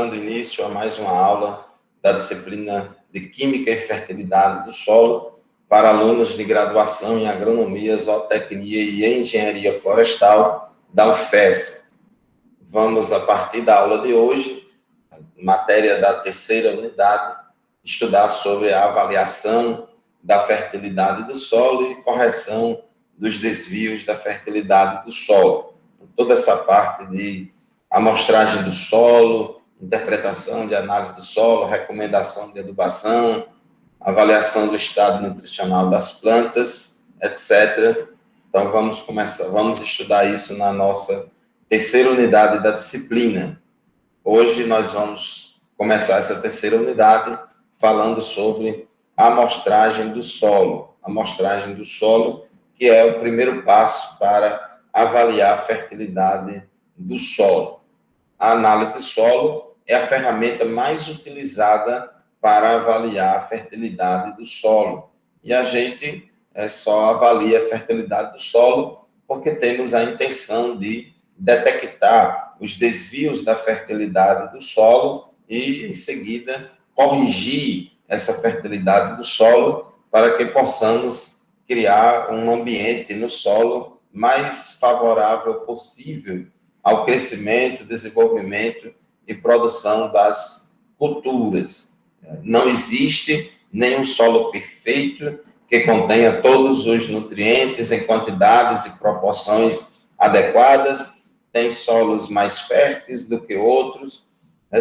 Dando início a mais uma aula da disciplina de Química e Fertilidade do Solo para alunos de graduação em Agronomia, Zootecnia e Engenharia Florestal da UFES. Vamos, a partir da aula de hoje, matéria da terceira unidade, estudar sobre a avaliação da fertilidade do solo e correção dos desvios da fertilidade do solo. Toda essa parte de amostragem do solo, interpretação de análise do solo, recomendação de adubação, avaliação do estado nutricional das plantas, etc. Então, vamos estudar isso na nossa terceira unidade da disciplina. Hoje nós vamos começar essa terceira unidade falando sobre a amostragem do solo. A amostragem do solo, que é o primeiro passo para avaliar a fertilidade do solo. A análise de solo é a ferramenta mais utilizada para avaliar a fertilidade do solo. E a gente só avalia a fertilidade do solo porque temos a intenção de detectar os desvios da fertilidade do solo e, em seguida, corrigir essa fertilidade do solo para que possamos criar um ambiente no solo mais favorável possível ao crescimento, desenvolvimento e produção das culturas. Não existe nenhum solo perfeito que contenha todos os nutrientes em quantidades e proporções adequadas. Tem solos mais férteis do que outros,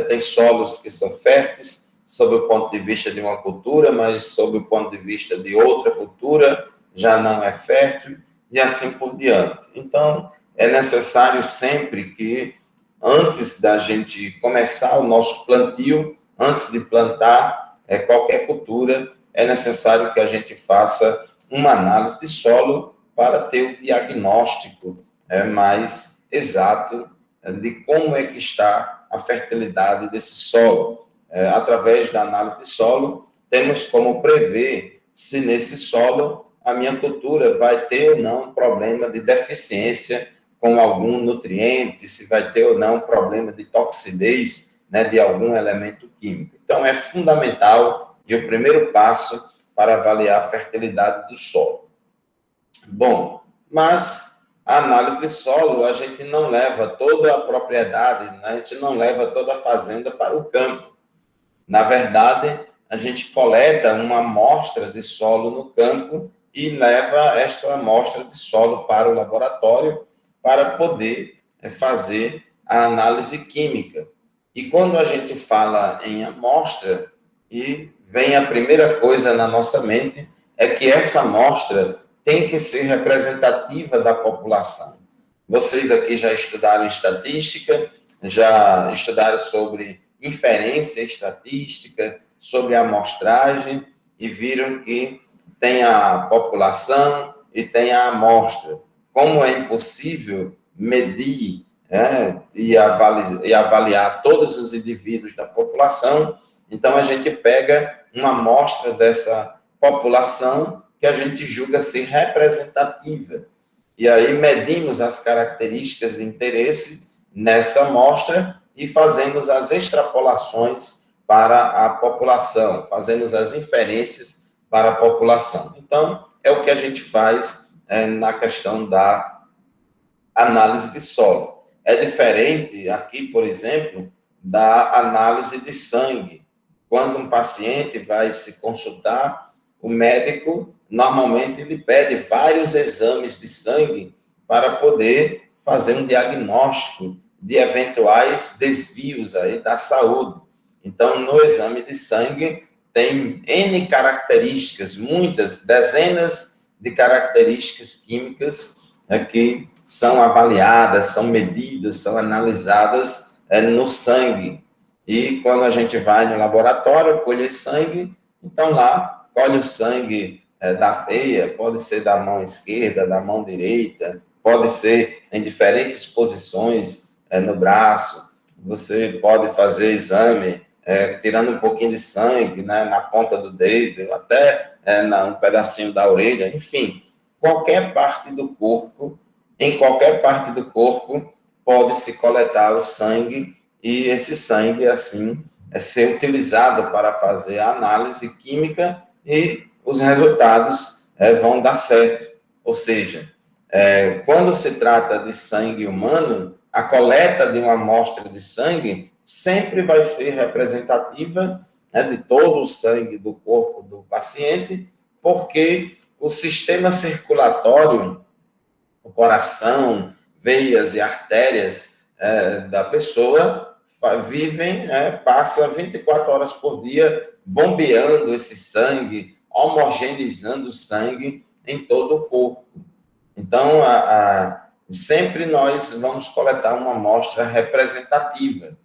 tem solos que são férteis sob o ponto de vista de uma cultura, mas sob o ponto de vista de outra cultura já não é fértil, e assim por diante. Então, é necessário sempre que, antes da gente começar o nosso plantio, antes de plantar qualquer cultura, é necessário que a gente faça uma análise de solo para ter o diagnóstico mais exato de como é que está a fertilidade desse solo. Através da análise de solo, temos como prever se nesse solo a minha cultura vai ter ou não problema de deficiência com algum nutriente, se vai ter ou não problema de toxidez, de algum elemento químico. Então, é fundamental e o primeiro passo para avaliar a fertilidade do solo. Bom, mas a análise de solo, a gente não leva toda a propriedade, a gente não leva toda a fazenda para o campo. Na verdade, a gente coleta uma amostra de solo no campo e leva essa amostra de solo para o laboratório para poder fazer a análise química. E quando a gente fala em amostra, e vem a primeira coisa na nossa mente, é que essa amostra tem que ser representativa da população. Vocês aqui já estudaram estatística, já estudaram sobre inferência estatística, sobre amostragem, e viram que tem a população e tem a amostra. Como é impossível medir e avaliar todos os indivíduos da população, então a gente pega uma amostra dessa população que a gente julga ser representativa. E aí medimos as características de interesse nessa amostra e fazemos as extrapolações para a população, fazemos as inferências para a população. Então, é o que a gente faz na questão da análise de solo. É diferente aqui, por exemplo, da análise de sangue. Quando um paciente vai se consultar, o médico, normalmente, ele pede vários exames de sangue para poder fazer um diagnóstico de eventuais desvios aí da saúde. Então, no exame de sangue, tem N características, muitas, dezenas de características químicas que são avaliadas, são medidas, são analisadas no sangue. E quando a gente vai no laboratório, colhe sangue, então lá, colhe o sangue da veia, pode ser da mão esquerda, da mão direita, pode ser em diferentes posições no braço, você pode fazer exame tirando um pouquinho de sangue na ponta do dedo, até um pedacinho da orelha, enfim, qualquer parte do corpo, em qualquer parte do corpo, pode-se coletar o sangue e esse sangue, assim, é ser utilizado para fazer a análise química e os resultados vão dar certo. Ou seja, quando se trata de sangue humano, a coleta de uma amostra de sangue sempre vai ser representativa, né, de todo o sangue do corpo do paciente, porque o sistema circulatório, o coração, veias e artérias da pessoa vivem, passa 24 horas por dia bombeando esse sangue, homogeneizando o sangue em todo o corpo. Então, sempre nós vamos coletar uma amostra representativa.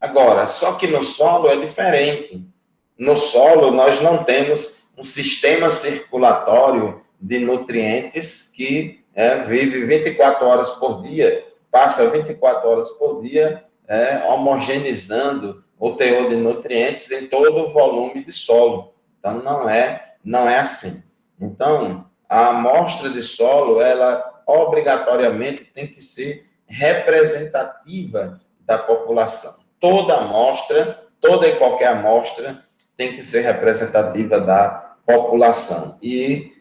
Agora, só que no solo é diferente. No solo, nós não temos um sistema circulatório de nutrientes que vive 24 horas por dia, passa 24 horas por dia homogeneizando o teor de nutrientes em todo o volume de solo. Então, não é assim. Então, a amostra de solo, ela obrigatoriamente tem que ser representativa da população. Toda amostra, toda e qualquer amostra, tem que ser representativa da população. E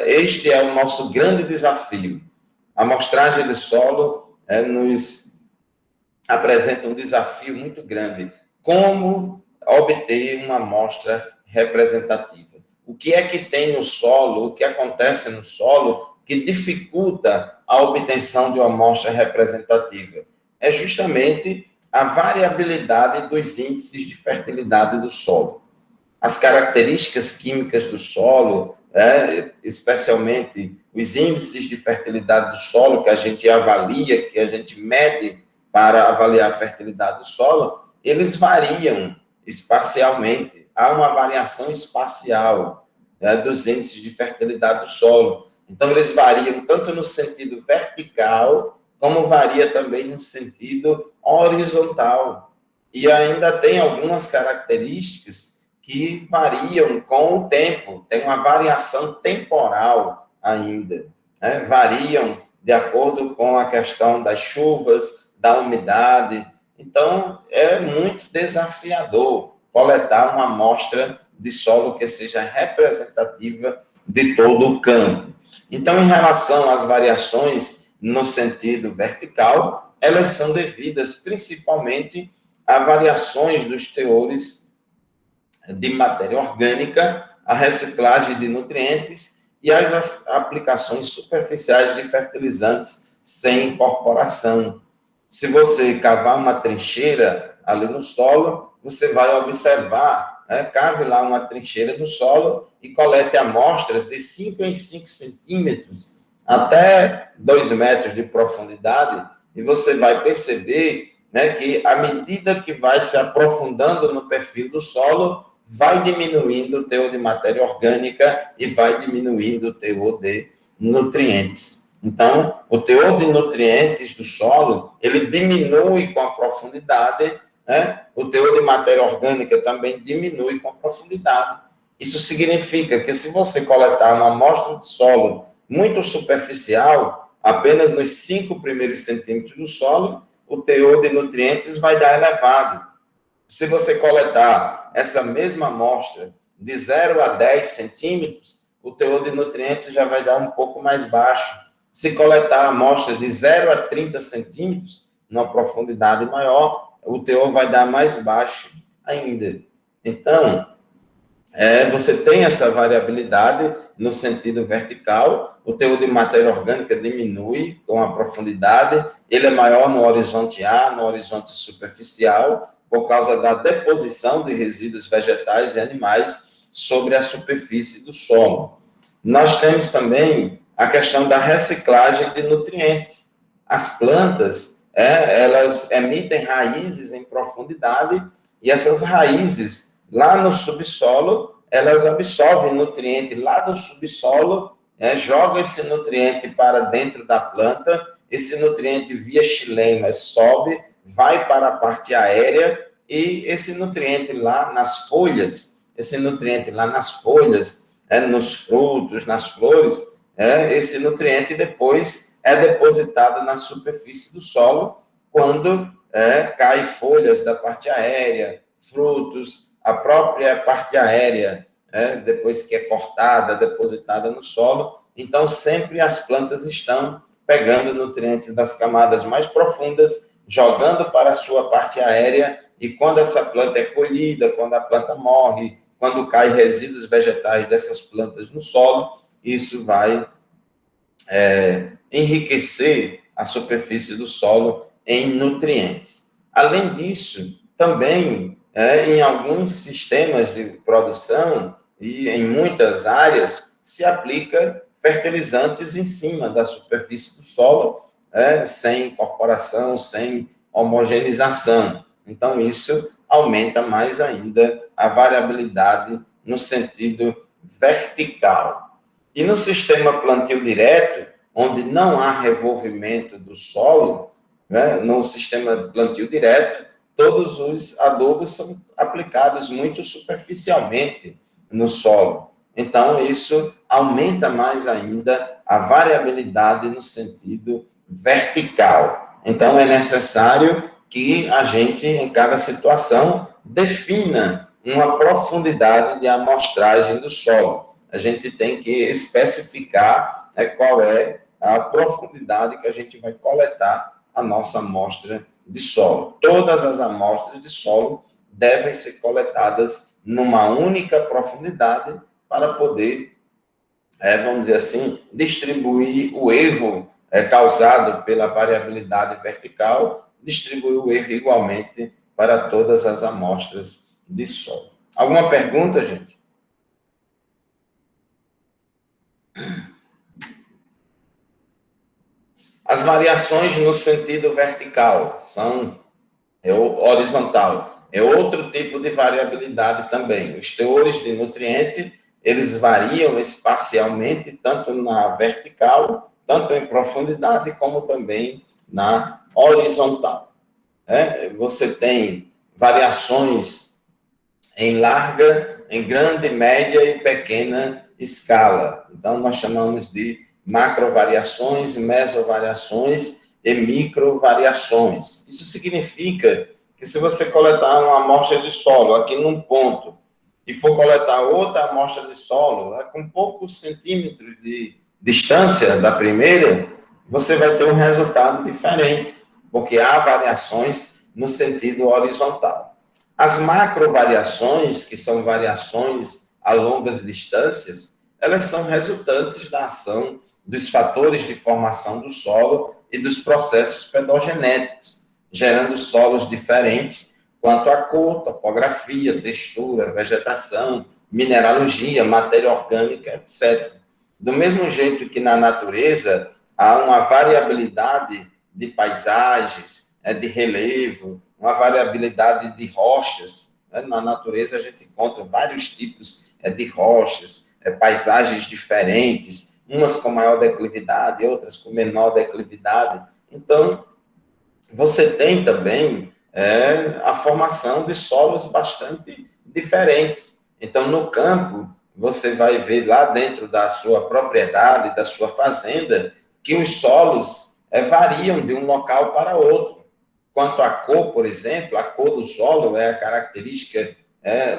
este é o nosso grande desafio. A amostragem de solo nos apresenta um desafio muito grande. Como obter uma amostra representativa? O que é que tem no solo, o que acontece no solo que dificulta a obtenção de uma amostra representativa? É justamente a variabilidade dos índices de fertilidade do solo. As características químicas do solo, especialmente os índices de fertilidade do solo, que a gente avalia, que a gente mede para avaliar a fertilidade do solo, eles variam espacialmente. Há uma variação espacial dos índices de fertilidade do solo. Então, eles variam tanto no sentido vertical, como varia também no sentido horizontal. E ainda tem algumas características que variam com o tempo, tem uma variação temporal ainda, variam de acordo com a questão das chuvas, da umidade. Então, é muito desafiador coletar uma amostra de solo que seja representativa de todo o campo. Então, em relação às variações no sentido vertical, elas são devidas principalmente a variações dos teores de matéria orgânica, a reciclagem de nutrientes e as aplicações superficiais de fertilizantes sem incorporação. Se você cavar uma trincheira ali no solo, você vai observar, cave lá uma trincheira no solo e colete amostras de 5 em 5 centímetros até 2 metros de profundidade, e você vai perceber que à medida que vai se aprofundando no perfil do solo, vai diminuindo o teor de matéria orgânica e vai diminuindo o teor de nutrientes. Então, o teor de nutrientes do solo, ele diminui com a profundidade, o teor de matéria orgânica também diminui com a profundidade. Isso significa que se você coletar uma amostra de solo muito superficial, apenas nos 5 primeiros centímetros do solo, o teor de nutrientes vai dar elevado. Se você coletar essa mesma amostra de 0 a 10 centímetros, o teor de nutrientes já vai dar um pouco mais baixo. Se coletar a amostra de 0 a 30 centímetros, numa profundidade maior, o teor vai dar mais baixo ainda. Então, você tem essa variabilidade no sentido vertical, o teor de matéria orgânica diminui com a profundidade, ele é maior no horizonte A, no horizonte superficial, por causa da deposição de resíduos vegetais e animais sobre a superfície do solo. Nós temos também a questão da reciclagem de nutrientes. As plantas, elas emitem raízes em profundidade e essas raízes, lá no subsolo, elas absorvem nutriente lá do subsolo, jogam esse nutriente para dentro da planta, esse nutriente via xilema sobe, vai para a parte aérea e esse nutriente lá nas folhas, nos frutos, nas flores, esse nutriente depois é depositado na superfície do solo quando cai folhas da parte aérea, frutos, a própria parte aérea, depois que é cortada, depositada no solo. Então, sempre as plantas estão pegando nutrientes das camadas mais profundas, jogando para a sua parte aérea, e quando essa planta é colhida, quando a planta morre, quando cai resíduos vegetais dessas plantas no solo, isso vai enriquecer a superfície do solo em nutrientes. Além disso, também, em alguns sistemas de produção e em muitas áreas, se aplica fertilizantes em cima da superfície do solo, sem incorporação, sem homogeneização. Então, isso aumenta mais ainda a variabilidade no sentido vertical. E no sistema plantio direto, onde não há revolvimento do solo, no sistema plantio direto, todos os adubos são aplicados muito superficialmente no solo. Então, isso aumenta mais ainda a variabilidade no sentido vertical. Então, é necessário que a gente, em cada situação, defina uma profundidade de amostragem do solo. A gente tem que especificar qual é a profundidade que a gente vai coletar a nossa amostra de solo. Todas as amostras de solo devem ser coletadas numa única profundidade para poder, vamos dizer assim, distribuir o erro causado pela variabilidade vertical, distribuir o erro igualmente para todas as amostras de solo. Alguma pergunta, gente? As variações no sentido vertical são horizontal. É outro tipo de variabilidade também. Os teores de nutriente, eles variam espacialmente, tanto na vertical, tanto em profundidade, como também na horizontal. Você tem variações em larga, em grande, média e pequena escala. Então, nós chamamos de macrovariações, mesovariações e microvariações. Isso significa que se você coletar uma amostra de solo aqui num ponto e for coletar outra amostra de solo com poucos centímetros de distância da primeira, você vai ter um resultado diferente, porque há variações no sentido horizontal. As macrovariações, que são variações a longas distâncias, elas são resultantes da ação dos fatores de formação do solo e dos processos pedogenéticos, gerando solos diferentes quanto à cor, topografia, textura, vegetação, mineralogia, matéria orgânica, etc. Do mesmo jeito que na natureza há uma variabilidade de paisagens, de relevo, uma variabilidade de rochas. Na natureza a gente encontra vários tipos de rochas, paisagens diferentes, umas com maior declividade, outras com menor declividade. Então, você tem também a formação de solos bastante diferentes. Então, no campo, você vai ver lá dentro da sua propriedade, da sua fazenda, que os solos variam de um local para outro. Quanto à cor, por exemplo, a cor do solo é a característica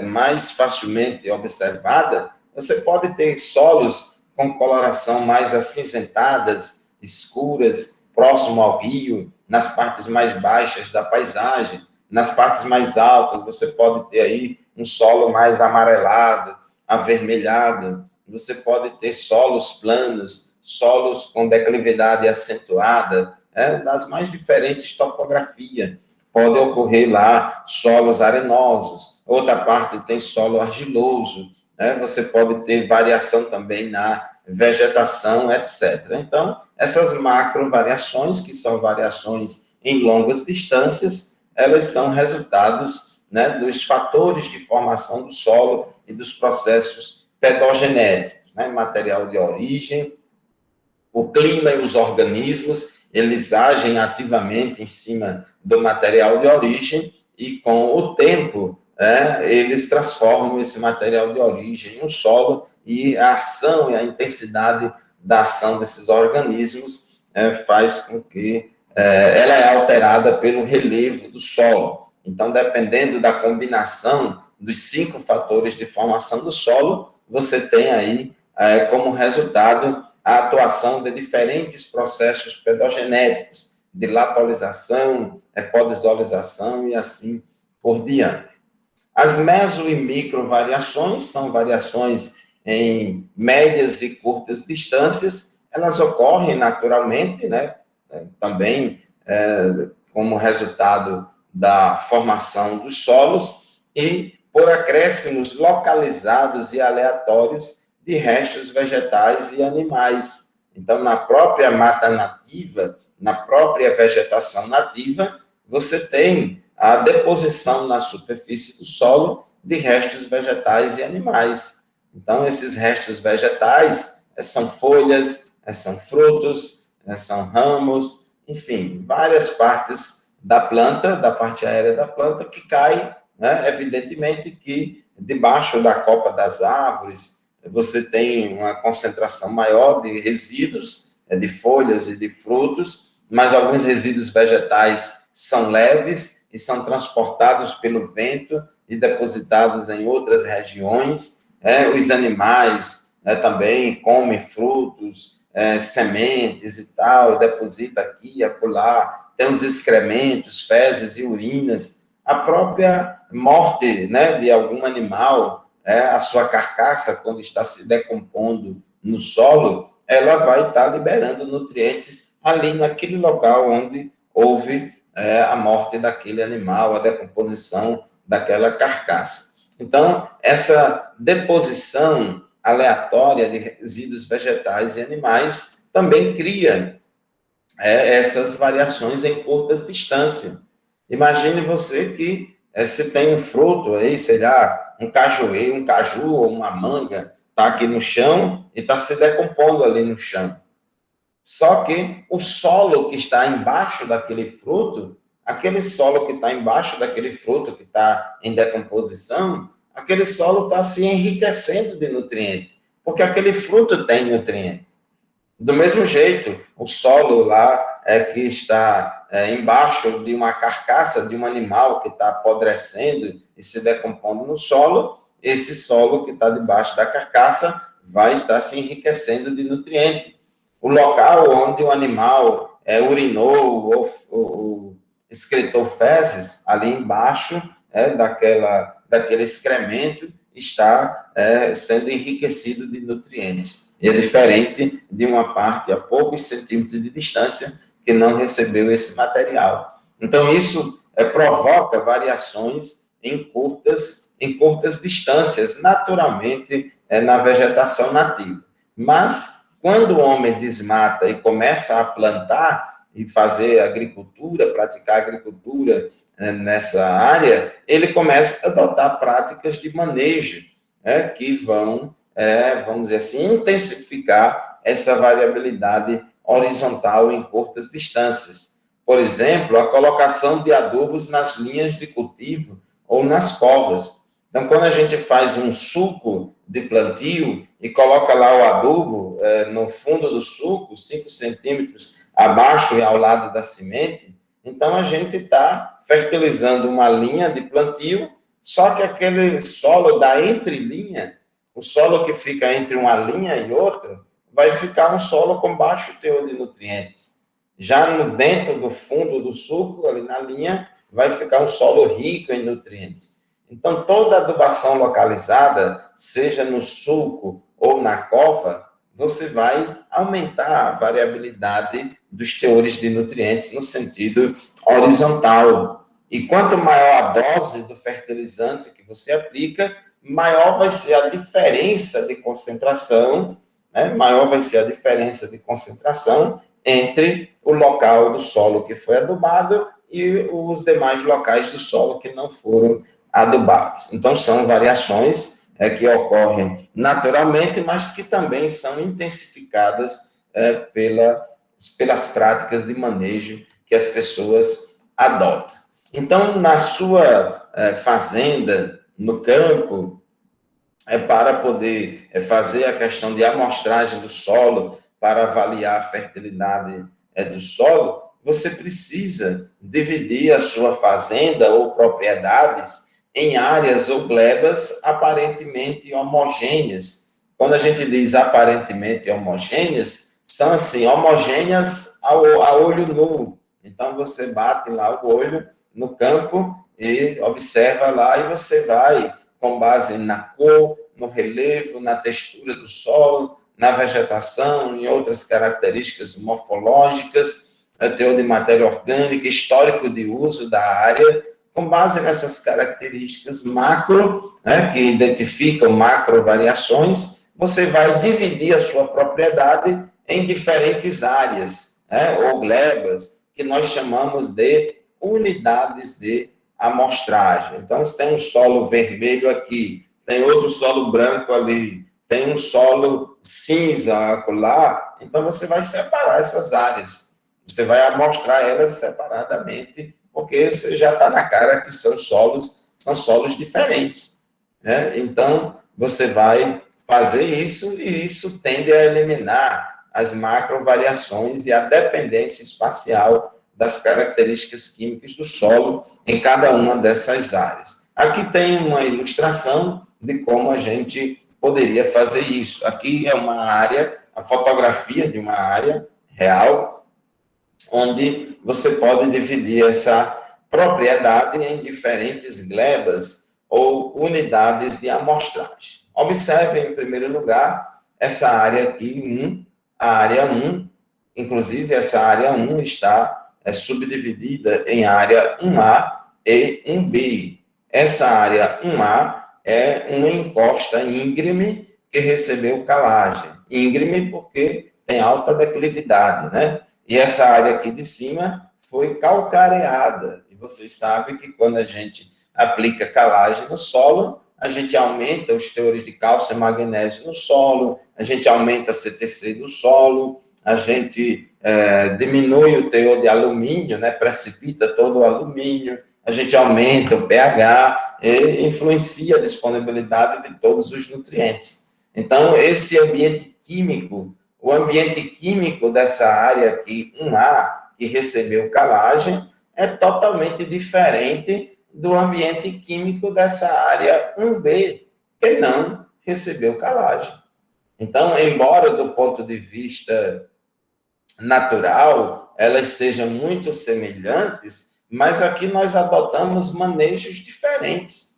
mais facilmente observada. Você pode ter solos com coloração mais acinzentadas, escuras, próximo ao rio, nas partes mais baixas da paisagem. Nas partes mais altas, você pode ter aí um solo mais amarelado, avermelhado. Você pode ter solos planos, solos com declividade acentuada, das mais diferentes topografias. Pode ocorrer lá solos arenosos, outra parte tem solo argiloso, você pode ter variação também na vegetação, etc. Então, essas macrovariações, que são variações em longas distâncias, elas são resultados dos fatores de formação do solo e dos processos pedogenéticos, material de origem, o clima e os organismos, eles agem ativamente em cima do material de origem e, com o tempo, eles transformam esse material de origem em um solo e a ação e a intensidade da ação desses organismos faz com que ela é alterada pelo relevo do solo. Então, dependendo da combinação dos 5 fatores de formação do solo, você tem aí, como resultado, a atuação de diferentes processos pedogenéticos, de latolização, podisolização e assim por diante. As meso e micro variações são variações em médias e curtas distâncias, elas ocorrem naturalmente, né, também como resultado da formação dos solos e por acréscimos localizados e aleatórios de restos vegetais e animais. Então, na própria mata nativa, na própria vegetação nativa, você tem a deposição na superfície do solo de restos vegetais e animais. Então, esses restos vegetais são folhas, são frutos, são ramos, enfim, várias partes da planta, da parte aérea da planta, que caem, né? Evidentemente que debaixo da copa das árvores, você tem uma concentração maior de resíduos, de folhas e de frutos, mas alguns resíduos vegetais são leves e são transportados pelo vento e depositados em outras regiões. Os animais também comem frutos, sementes e tal, deposita aqui e acolá, tem os excrementos, fezes e urinas, a própria morte, né, de algum animal, a sua carcaça, quando está se decompondo no solo, ela vai estar liberando nutrientes ali naquele local onde houve a morte daquele animal, a decomposição daquela carcaça. Então, essa deposição aleatória de resíduos vegetais e animais também cria essas variações em curtas distâncias. Imagine você que se tem um fruto aí, sei lá, um cajueiro, um caju ou uma manga, está aqui no chão e está se decompondo ali no chão. Só que o solo que está embaixo daquele fruto, aquele solo que está embaixo daquele fruto que está em decomposição, aquele solo está se enriquecendo de nutrientes, porque aquele fruto tem nutrientes. Do mesmo jeito, o solo lá que está embaixo de uma carcaça de um animal que está apodrecendo e se decompondo no solo, esse solo que está debaixo da carcaça vai estar se enriquecendo de nutrientes. O local onde o animal urinou ou excretou fezes, ali embaixo daquele excremento, está sendo enriquecido de nutrientes. E é diferente de uma parte a poucos centímetros de distância que não recebeu esse material. Então, isso provoca variações em curtas distâncias, naturalmente, na vegetação nativa. Mas, quando o homem desmata e começa a plantar e fazer agricultura, praticar agricultura nessa área, ele começa a adotar práticas de manejo que vão, vamos dizer assim, intensificar essa variabilidade horizontal em curtas distâncias. Por exemplo, a colocação de adubos nas linhas de cultivo ou nas covas. Então, quando a gente faz um sulco de plantio e coloca lá o adubo no fundo do sulco, 5 centímetros abaixo e ao lado da semente, então a gente está fertilizando uma linha de plantio, só que aquele solo da entrelinha, o solo que fica entre uma linha e outra, vai ficar um solo com baixo teor de nutrientes. Já dentro do fundo do sulco, ali na linha, vai ficar um solo rico em nutrientes. Então, toda adubação localizada, seja no sulco ou na cova, você vai aumentar a variabilidade dos teores de nutrientes no sentido horizontal. E quanto maior a dose do fertilizante que você aplica, maior vai ser a diferença de concentração, maior vai ser a diferença de concentração entre o local do solo que foi adubado e os demais locais do solo que não foram adubados. Então, são variações que ocorrem naturalmente, mas que também são intensificadas pelas práticas de manejo que as pessoas adotam. Então, na sua fazenda, no campo, para poder fazer a questão de amostragem do solo, para avaliar a fertilidade do solo, você precisa dividir a sua fazenda ou propriedades em áreas ou glebas aparentemente homogêneas. Quando a gente diz aparentemente homogêneas, são assim, homogêneas a olho nu. Então, você bate lá o olho no campo e observa lá, e você vai, com base na cor, no relevo, na textura do solo, na vegetação, em outras características morfológicas, teor de matéria orgânica, histórico de uso da área, com base nessas características macro, né, que identificam macro variações, você vai dividir a sua propriedade em diferentes áreas, né, ou glebas, que nós chamamos de unidades de amostragem. Então, você tem um solo vermelho aqui, tem outro solo branco ali, tem um solo cinza lá, então você vai separar essas áreas. Você vai amostrar elas separadamente, porque você já está na cara que são solos diferentes, né? Então, você vai fazer isso, e isso tende a eliminar as macrovariações e a dependência espacial das características químicas do solo em cada uma dessas áreas. Aqui tem uma ilustração de como a gente poderia fazer isso. Aqui é uma área, a fotografia de uma área real, onde você pode dividir essa propriedade em diferentes glebas ou unidades de amostragem. Observe, em primeiro lugar, essa área aqui, a área 1, inclusive essa área 1 está subdividida em área 1A e 1B. Essa área 1A é uma encosta íngreme que recebeu calagem. Íngreme porque tem alta declividade, né? E essa área aqui de cima foi calcareada. E vocês sabem que quando a gente aplica calagem no solo, a gente aumenta os teores de cálcio e magnésio no solo, a gente aumenta a CTC do solo, a gente diminui o teor de alumínio, né, precipita todo o alumínio, a gente aumenta o pH e influencia a disponibilidade de todos os nutrientes. Então, esse ambiente químico, o ambiente químico dessa área aqui, 1A, que recebeu calagem, é totalmente diferente do ambiente químico dessa área 1B, que não recebeu calagem. Então, embora do ponto de vista natural, elas sejam muito semelhantes, mas aqui nós adotamos manejos diferentes.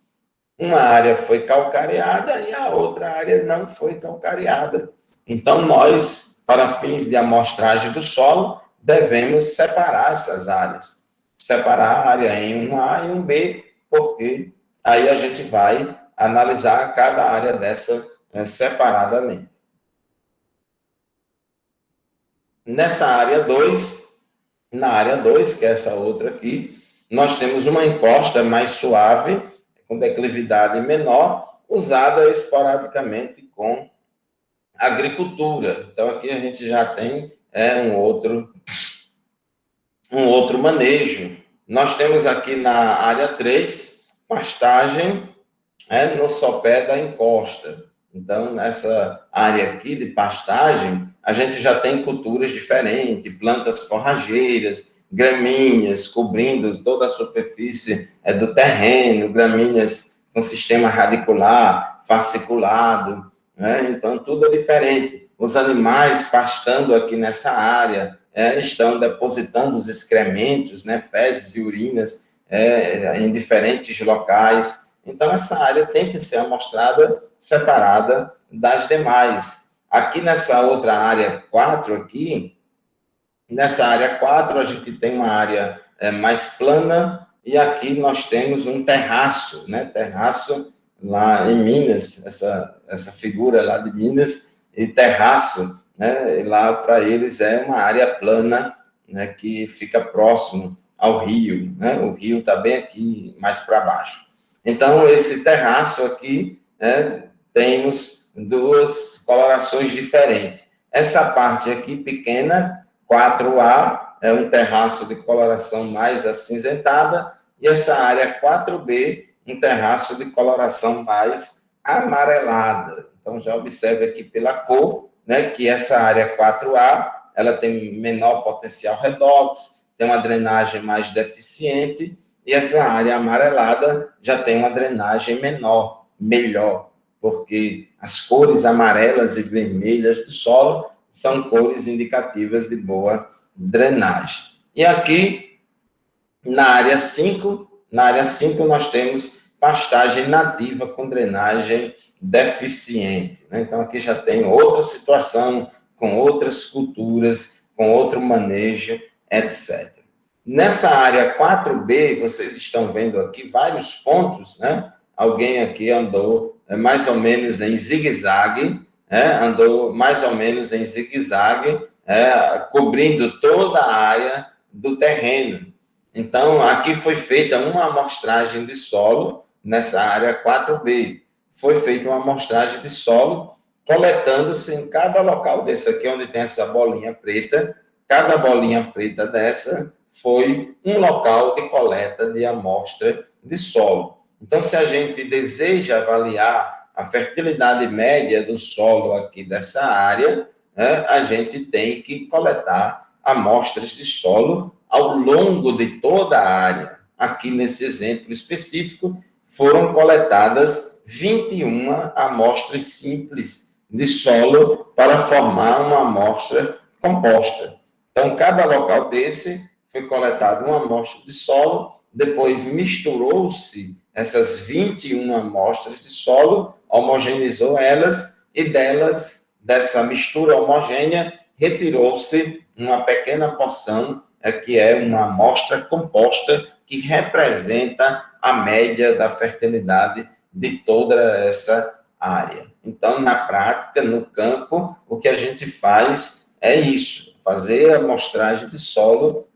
Uma área foi calcareada e a outra área não foi calcareada. Então, nós, para fins de amostragem do solo, devemos separar essas áreas. Separar a área em 1A e 1B, porque aí a gente vai analisar cada área dessa separadamente. Nessa área 2, na área 2, que é essa outra aqui, nós temos uma encosta mais suave, com declividade menor, usada esporadicamente com agricultura. Então, aqui a gente já tem um outro manejo. Nós temos aqui na área 3, pastagem no sopé da encosta. Então, nessa área aqui de pastagem, a gente já tem culturas diferentes, plantas forrageiras, gramíneas cobrindo toda a superfície do terreno, gramíneas com sistema radicular, fasciculado, né? Então, tudo é diferente. Os animais pastando aqui nessa área estão depositando os excrementos, né, fezes e urinas em diferentes locais. Então, essa área tem que ser amostrada separada das demais. Aqui nessa outra área 4 aqui, nessa área 4 a gente tem uma área mais plana, e aqui nós temos um terraço, né? Terraço lá em Minas, essa figura lá de Minas, e terraço, né? Lá para eles é uma área plana, né? Que fica próximo ao rio, né? O rio está bem aqui, mais para baixo. Então, esse terraço aqui, temos duas colorações diferentes. Essa parte aqui pequena, 4A, é um terraço de coloração mais acinzentada, e essa área 4B, um terraço de coloração mais amarelada. Então, já observe aqui pela cor, né, que essa área 4A, ela tem menor potencial redox, tem uma drenagem mais deficiente, e essa área amarelada já tem uma drenagem menor, melhor, porque as cores amarelas e vermelhas do solo são cores indicativas de boa drenagem. E aqui, na área 5 nós temos pastagem nativa com drenagem deficiente, né? Então, aqui já tem outra situação, com outras culturas, com outro manejo, etc. Nessa área 4B, vocês estão vendo aqui vários pontos, né? Alguém aqui andou mais ou menos em zigue-zague, andou mais ou menos em zigue-zague, cobrindo toda a área do terreno. Então, aqui foi feita uma amostragem de solo nessa área 4B. Foi feita uma amostragem de solo, coletando-se em cada local desse aqui, onde tem essa bolinha preta, cada bolinha preta dessa foi um local de coleta de amostra de solo. Então, se a gente deseja avaliar a fertilidade média do solo aqui dessa área, a gente tem que coletar amostras de solo ao longo de toda a área. Aqui, nesse exemplo específico, foram coletadas 21 amostras simples de solo para formar uma amostra composta. Então, cada local desse foi coletada uma amostra de solo, depois misturou-se essas 21 amostras de solo, homogeneizou elas, e dessa mistura homogênea, retirou-se uma pequena porção, que é uma amostra composta, que representa a média da fertilidade de toda essa área. Então, na prática, no campo, o que a gente faz é isso, fazer a amostragem de solo,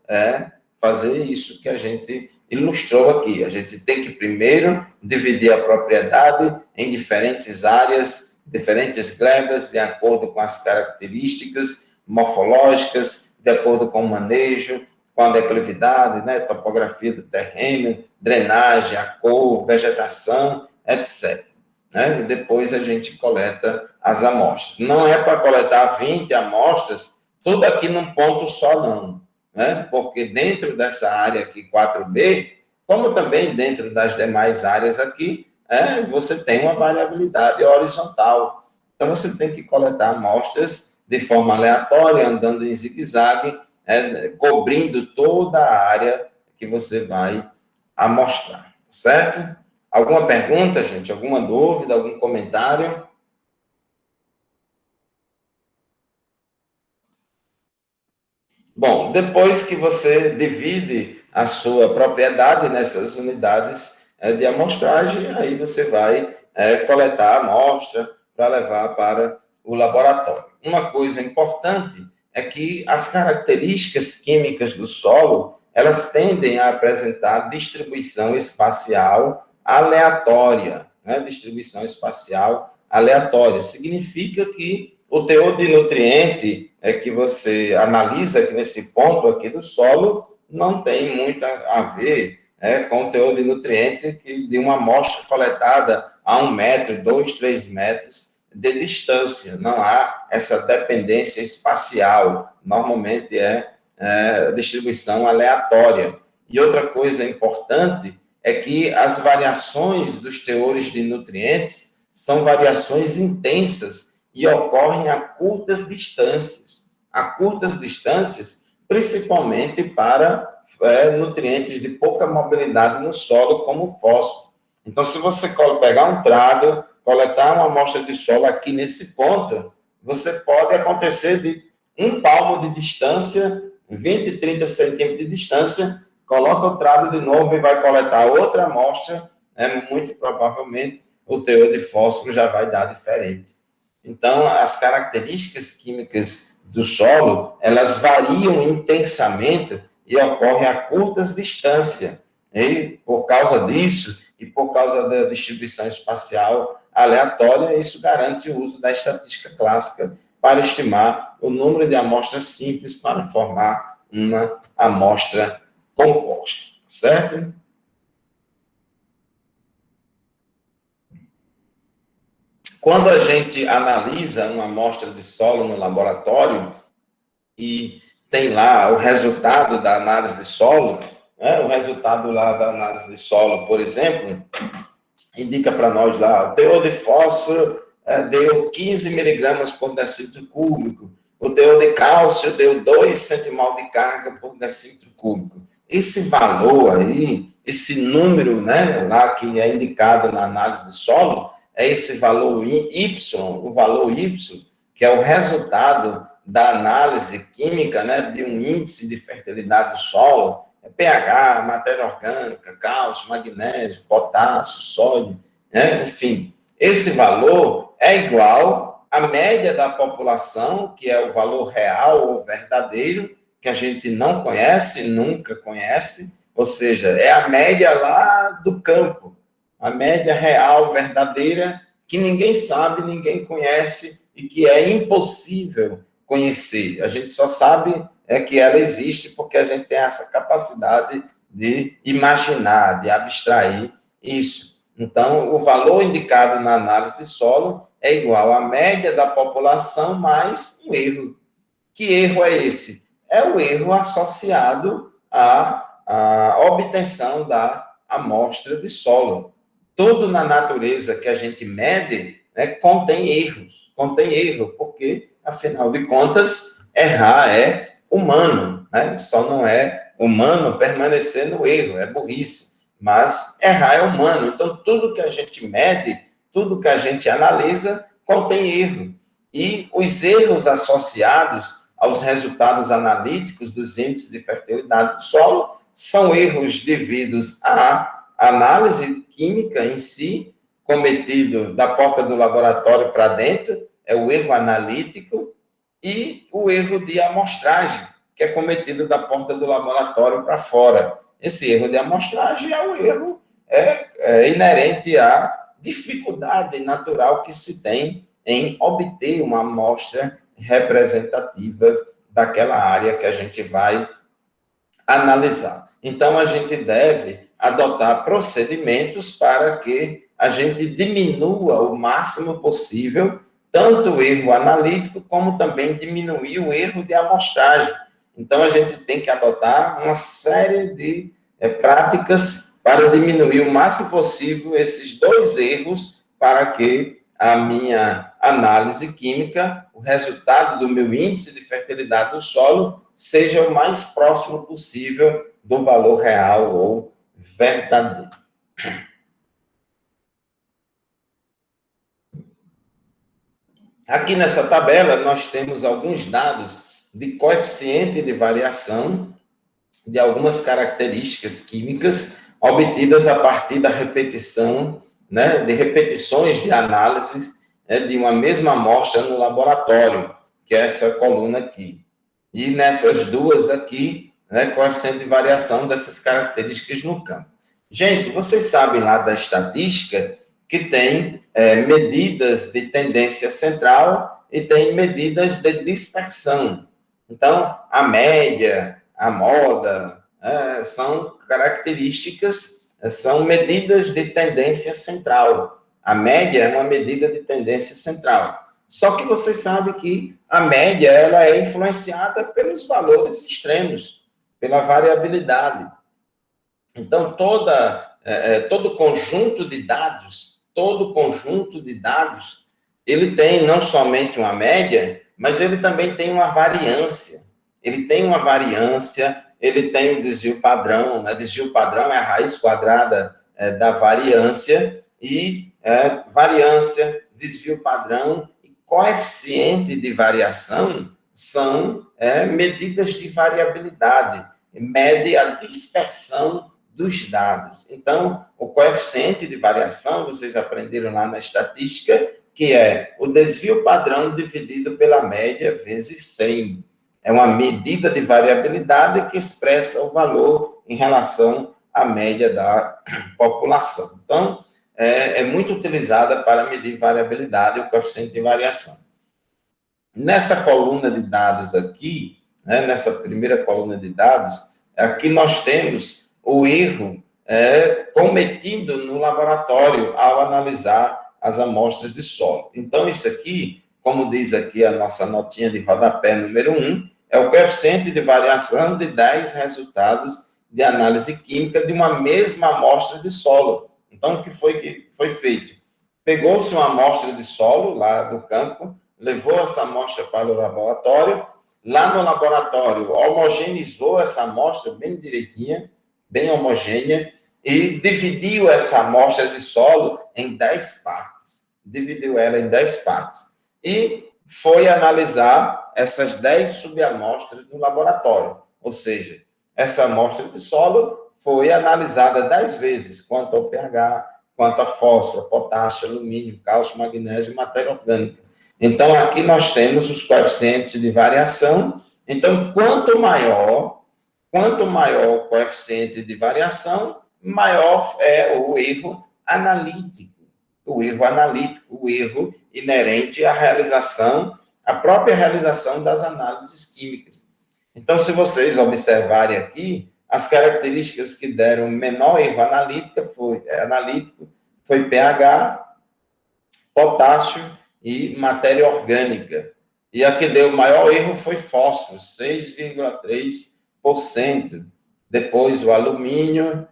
fazer isso que a gente ilustrou aqui. A gente tem que primeiro dividir a propriedade em diferentes áreas, diferentes glebas, de acordo com as características morfológicas, de acordo com o manejo, com a declividade, né, topografia do terreno, drenagem, a cor, vegetação, etc. E depois a gente coleta as amostras. Não é para coletar 20 amostras, tudo aqui num ponto só, não. Porque dentro dessa área aqui, 4B, como também dentro das demais áreas aqui, você tem uma variabilidade horizontal. Então, você tem que coletar amostras de forma aleatória, andando em zigue-zague, cobrindo toda a área que você vai amostrar, certo? Alguma pergunta, gente? Alguma dúvida, algum comentário? Bom, depois que você divide a sua propriedade nessas unidades de amostragem, aí você vai coletar a amostra para levar para o laboratório. Uma coisa importante é que as características químicas do solo, elas tendem a apresentar distribuição espacial aleatória, distribuição espacial aleatória. Significa que o teor de nutriente que você analisa aqui nesse ponto aqui do solo não tem muito a ver com o teor de nutriente de uma amostra coletada a 1 metro, 2, 3 metros de distância. Não há essa dependência espacial. Normalmente é distribuição aleatória. E outra coisa importante é que as variações dos teores de nutrientes são variações intensas e ocorrem a curtas distâncias. A curtas distâncias, principalmente para nutrientes de pouca mobilidade no solo, como o fósforo. Então, se você pegar um trago, coletar uma amostra de solo aqui nesse ponto, você pode acontecer de 1 palmo de distância, 20, 30 centímetros de distância, coloca o trago de novo e vai coletar outra amostra, muito provavelmente o teor de fósforo já vai dar diferente. Então, as características químicas do solo, elas variam intensamente e ocorrem a curtas distâncias. E, por causa disso, e por causa da distribuição espacial aleatória, isso garante o uso da estatística clássica para estimar o número de amostras simples para formar uma amostra composta, certo? Quando a gente analisa uma amostra de solo no laboratório e tem lá o resultado da análise de solo, né? O resultado lá da análise de solo, por exemplo, indica para nós lá, o teor de fósforo deu 15 miligramas por decímetro cúbico, o teor de cálcio deu 2 centimol de carga por decímetro cúbico. Esse valor aí, esse número, né, lá que é indicado na análise de solo, é esse valor Y, o valor Y, que é o resultado da análise química, né, de um índice de fertilidade do solo, pH, matéria orgânica, cálcio, magnésio, potássio, sódio, né, enfim. Esse valor é igual à média da população, que é o valor real ou verdadeiro, que a gente não conhece, nunca conhece, ou seja, é a média lá do campo, a média real, verdadeira, que ninguém sabe, ninguém conhece e que é impossível conhecer. A gente só sabe que ela existe porque a gente tem essa capacidade de imaginar, de abstrair isso. Então, o valor indicado na análise de solo é igual à média da população mais um erro. Que erro é esse? É o erro associado à obtenção da amostra de solo. Tudo na natureza que a gente mede, né, contém erro, porque, afinal de contas, errar é humano, né? Só não é humano permanecer no erro, é burrice, mas errar é humano. Então, tudo que a gente mede, tudo que a gente analisa, contém erro. E os erros associados aos resultados analíticos dos índices de fertilidade do solo são erros devidos à análise química em si, cometido da porta do laboratório para dentro, é o erro analítico, e o erro de amostragem, que é cometido da porta do laboratório para fora. Esse erro de amostragem é o erro inerente à dificuldade natural que se tem em obter uma amostra representativa daquela área que a gente vai analisar. Então, a gente deve adotar procedimentos para que a gente diminua o máximo possível tanto o erro analítico, como também diminuir o erro de amostragem. Então, a gente tem que adotar uma série de práticas para diminuir o máximo possível esses dois erros, para que a minha análise química, o resultado do meu índice de fertilidade do solo, seja o mais próximo possível do valor real ou verdadeiro. Aqui nessa tabela, nós temos alguns dados de coeficiente de variação de algumas características químicas obtidas a partir da repetição, né, de repetições de análises de uma mesma amostra no laboratório, que é essa coluna aqui. E nessas duas aqui, né, coeficiente de variação dessas características no campo. Gente, vocês sabem lá da estatística que tem medidas de tendência central e tem medidas de dispersão. Então, a média, a moda, são características, são medidas de tendência central. A média é uma medida de tendência central. Só que você sabe que a média ela é influenciada pelos valores extremos, pela variabilidade. Então, todo conjunto de dados, ele tem não somente uma média, mas ele também tem uma variância. Ele tem o desvio padrão. Né? Desvio padrão é a raiz quadrada da variância, e variância, desvio padrão e coeficiente de variação são medidas de variabilidade, mede a dispersão dos dados. Então, o coeficiente de variação, vocês aprenderam lá na estatística, que é o desvio padrão dividido pela média vezes 100. É uma medida de variabilidade que expressa o valor em relação à média da população. Então, é muito utilizada para medir variabilidade, o coeficiente de variação. Nessa coluna de dados aqui, né, nessa primeira coluna de dados, aqui nós temos o erro cometido no laboratório ao analisar as amostras de solo. Então, isso aqui, como diz aqui a nossa notinha de rodapé número 1, é o coeficiente de variação de 10 resultados de análise química de uma mesma amostra de solo. Então, o que foi feito? Pegou-se uma amostra de solo lá do campo, levou essa amostra para o laboratório, lá no laboratório homogeneizou essa amostra bem direitinha, bem homogênea, e dividiu essa amostra de solo em 10 partes. Dividiu ela em 10 partes. E foi analisar essas 10 subamostras no laboratório. Ou seja, essa amostra de solo foi analisada 10 vezes, quanto ao pH, quanto a fósforo, potássio, alumínio, cálcio, magnésio e matéria orgânica. Então, aqui nós temos os coeficientes de variação. Então, quanto maior o coeficiente de variação, maior é o erro analítico. O erro inerente à realização, à própria realização das análises químicas. Então, se vocês observarem aqui, as características que deram menor erro analítico foi pH, potássio e matéria orgânica. E a que deu maior erro foi fósforo, 6,3%. Depois o alumínio,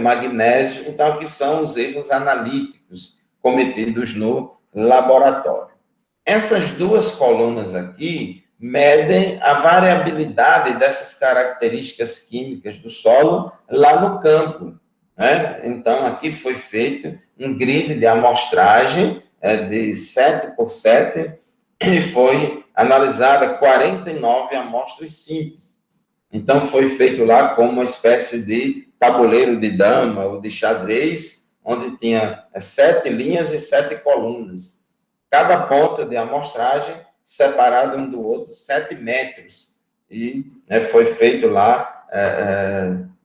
magnésio. Então, aqui são os erros analíticos cometidos no laboratório. Essas duas colunas aqui medem a variabilidade dessas características químicas do solo lá no campo. Então, aqui foi feito um grid de amostragem de 7 por 7 e foi analisada 49 amostras simples. Então, foi feito lá como uma espécie de tabuleiro de dama ou de xadrez, onde tinha 7 linhas e 7 colunas. Cada ponto de amostragem separado um do outro 7 metros. E foi feito lá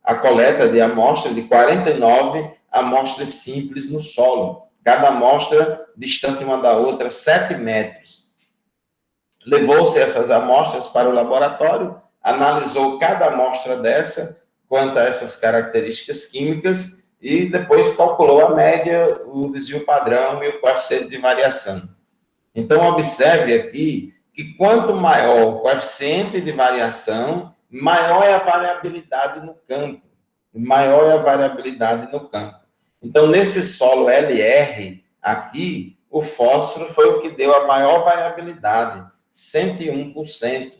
a coleta de amostras de 49 amostras simples no solo. Cada amostra distante uma da outra 7 metros. Levou-se essas amostras para o laboratório, analisou cada amostra dessa quanto a essas características químicas e depois calculou a média, o desvio padrão e o coeficiente de variação. Então, observe aqui que quanto maior o coeficiente de variação, maior é a variabilidade no campo. Maior é a variabilidade no campo. Então, nesse solo LR, aqui, o fósforo foi o que deu a maior variabilidade, 101%.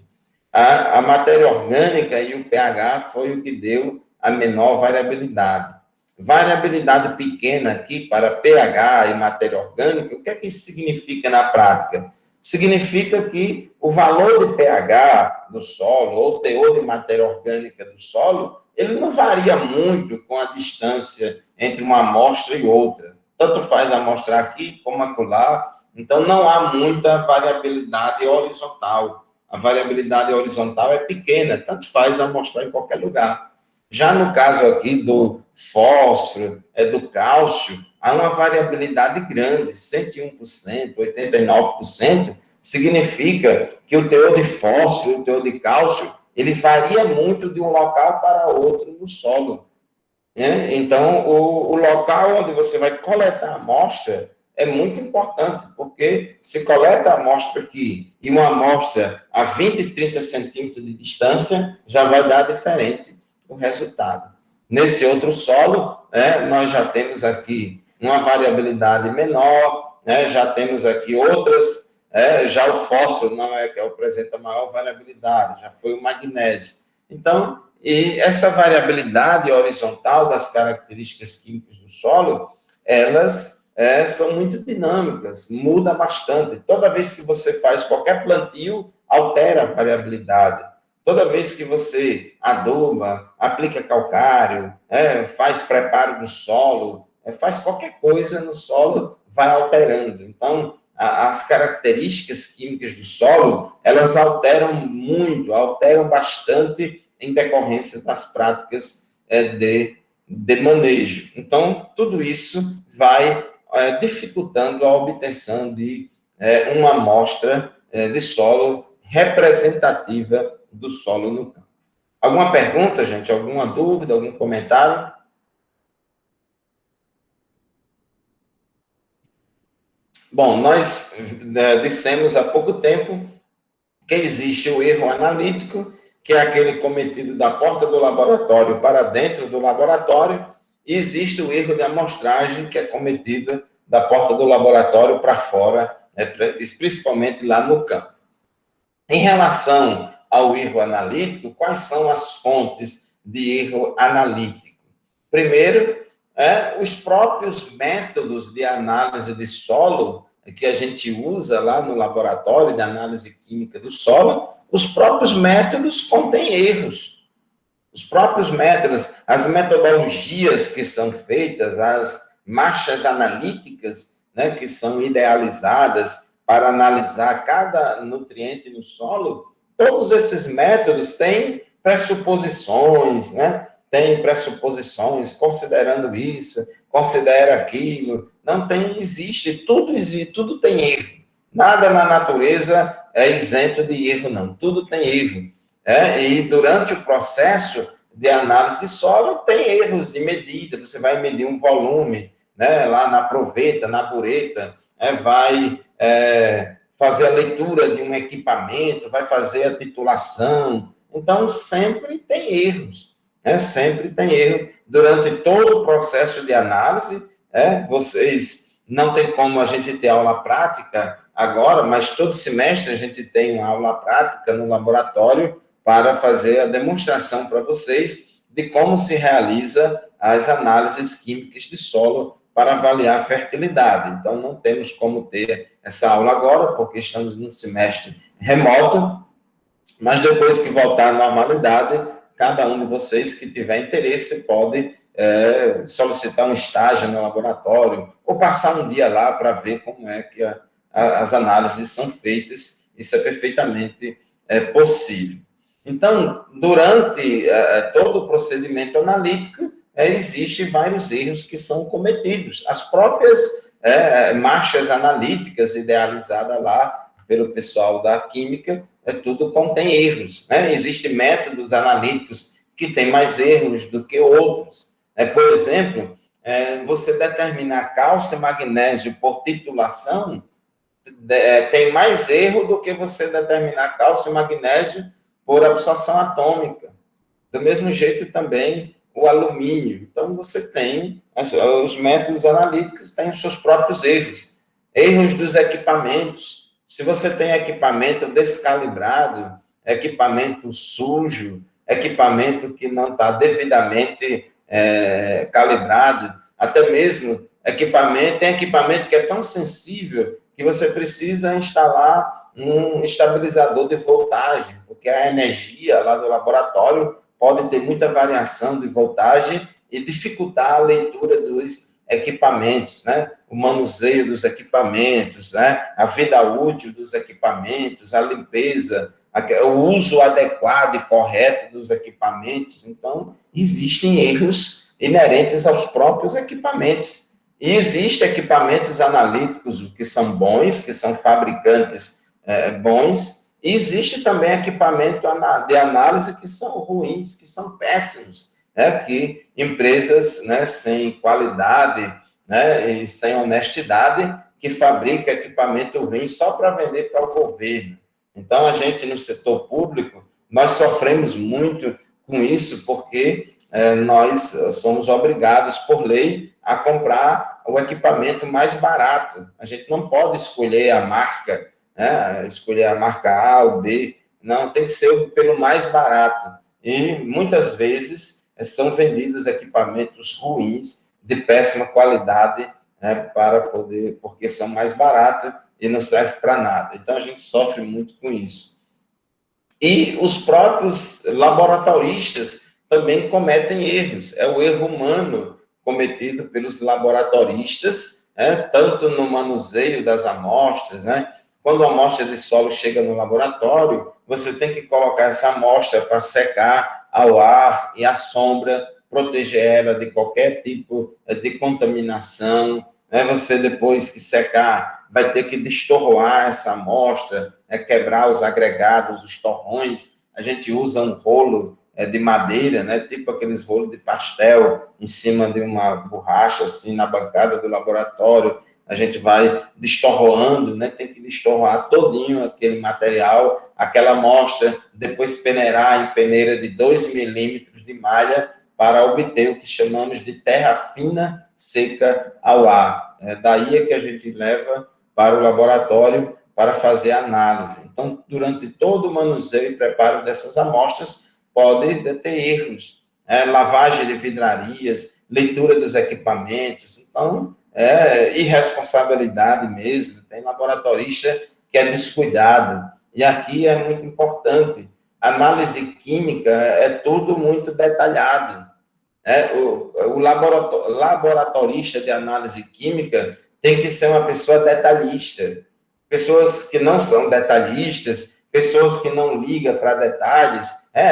A matéria orgânica e o pH foi o que deu a menor variabilidade. Variabilidade pequena aqui para pH e matéria orgânica, o que é que isso significa na prática? Significa que o valor de pH do solo, ou teor de matéria orgânica do solo, ele não varia muito com a distância entre uma amostra e outra. Tanto faz amostrar aqui como acolá, então não há muita variabilidade horizontal. A variabilidade horizontal é pequena, tanto faz amostrar em qualquer lugar. Já no caso aqui do fósforo, do cálcio, há uma variabilidade grande, 101%, 89%, significa que o teor de fósforo e o teor de cálcio, ele varia muito de um local para outro no solo. Então, o local onde você vai coletar a amostra é muito importante, porque se coleta a amostra aqui e uma amostra a 20, 30 centímetros de distância, já vai dar diferente o resultado. Nesse outro solo, nós já temos aqui uma variabilidade menor, já temos aqui outras, já o fósforo não é que apresenta maior variabilidade, já foi o magnésio. Então, e essa variabilidade horizontal das características químicas do solo, elas são muito dinâmicas, muda bastante. Toda vez que você faz qualquer plantio, altera a variabilidade. Toda vez que você aduba, aplica calcário, faz preparo do solo, faz qualquer coisa no solo, vai alterando. Então, as características químicas do solo, elas alteram muito, alteram bastante em decorrência das práticas de manejo. Então, tudo isso vai dificultando a obtenção de uma amostra de solo representativa do solo no campo. Alguma pergunta, gente? Alguma dúvida? Algum comentário? Bom, nós dissemos há pouco tempo que existe o erro analítico, que é aquele cometido da porta do laboratório para dentro do laboratório, e existe o erro de amostragem, que é cometido da porta do laboratório para fora, principalmente lá no campo. Em relação ao erro analítico, quais são as fontes de erro analítico? Primeiro, os próprios métodos de análise de solo que a gente usa lá no laboratório de análise química do solo, os próprios métodos contêm erros. Os próprios métodos, as metodologias que são feitas, as marchas analíticas, né, que são idealizadas para analisar cada nutriente no solo, todos esses métodos têm pressuposições, né? Tem pressuposições, considerando isso, considera aquilo. Não tem, existe, tudo tem erro. Nada na natureza é isento de erro, não. Tudo tem erro. E durante o processo de análise de solo, tem erros de medida. Você vai medir um volume, né, lá na proveta, na bureta, vai fazer a leitura de um equipamento, vai fazer a titulação. Então, sempre tem erros. Sempre tem erro. Durante todo o processo de análise, vocês não tem como a gente ter aula prática agora, mas todo semestre a gente tem uma aula prática no laboratório para fazer a demonstração para vocês de como se realiza as análises químicas de solo para avaliar a fertilidade. Então, não temos como ter essa aula agora, porque estamos no semestre remoto, mas depois que voltar à normalidade, cada um de vocês que tiver interesse pode solicitar um estágio no laboratório ou passar um dia lá para ver como é que as análises são feitas. Isso é perfeitamente possível. Então, durante todo o procedimento analítico, existem vários erros que são cometidos. As próprias marchas analíticas idealizadas lá pelo pessoal da química, tudo contém erros. Existem métodos analíticos que têm mais erros do que outros. Por exemplo, você determinar cálcio e magnésio por titulação tem mais erro do que você determinar cálcio e magnésio por absorção atômica. Do mesmo jeito também o alumínio. Então, você tem os métodos analíticos têm os seus próprios erros. Erros dos equipamentos. Se você tem equipamento descalibrado, equipamento sujo, equipamento que não está devidamente calibrado, até mesmo tem equipamento que é tão sensível que você precisa instalar um estabilizador de voltagem, porque a energia lá do laboratório pode ter muita variação de voltagem e dificultar a leitura dos equipamentos, né? O manuseio dos equipamentos, né? A vida útil dos equipamentos, a limpeza, o uso adequado e correto dos equipamentos. Então, existem erros inerentes aos próprios equipamentos. E existem equipamentos analíticos que são bons, que são fabricantes bons, e existe também equipamento de análise que são ruins, que são péssimos, que empresas sem qualidade e sem honestidade que fabricam equipamento ruim só para vender para o governo. Então, a gente, no setor público, nós sofremos muito com isso, porque nós somos obrigados, por lei, a comprar o equipamento mais barato. A gente não pode escolher a marca, escolher a marca A ou B, não, tem que ser pelo mais barato. E, muitas vezes, são vendidos equipamentos ruins, de péssima qualidade, porque são mais baratos e não servem para nada. Então, a gente sofre muito com isso. E os próprios laboratoristas também cometem erros. É o erro humano cometido pelos laboratoristas, tanto no manuseio das amostras, Quando a amostra de solo chega no laboratório, você tem que colocar essa amostra para secar ao ar e à sombra, proteger ela de qualquer tipo de contaminação. Você, depois que secar, vai ter que destorroar essa amostra, quebrar os agregados, os torrões. A gente usa um rolo de madeira, tipo aqueles rolos de pastel, em cima de uma borracha, assim, na bancada do laboratório. a gente vai destorroando, né? Tem que destorroar todinho aquele material, aquela amostra, depois peneirar em peneira de 2 milímetros de malha para obter o que chamamos de terra fina seca ao ar. Daí é que a gente leva para o laboratório para fazer análise. Então, durante todo o manuseio e preparo dessas amostras, pode ter erros, lavagem de vidrarias, leitura dos equipamentos. Então, é irresponsabilidade mesmo. Tem laboratorista que é descuidado. E aqui é muito importante. Análise química é tudo muito detalhado. O laboratorista de análise química tem que ser uma pessoa detalhista. Pessoas que não são detalhistas, pessoas que não ligam para detalhes,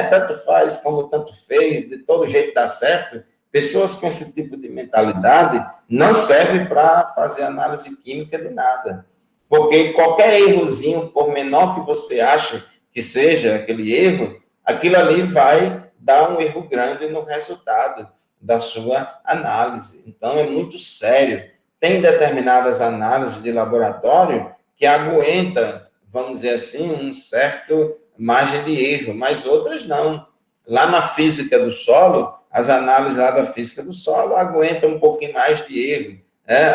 tanto faz como tanto fez, de todo jeito dá certo. Pessoas com esse tipo de mentalidade não servem para fazer análise química de nada. Porque qualquer errozinho, por menor que você ache que seja aquele erro, aquilo ali vai dar um erro grande no resultado da sua análise. Então, é muito sério. Tem determinadas análises de laboratório que aguenta, vamos dizer assim, um certo margem de erro, mas outras não. Lá na física do solo, as análises lá da física do solo aguentam um pouquinho mais de erro,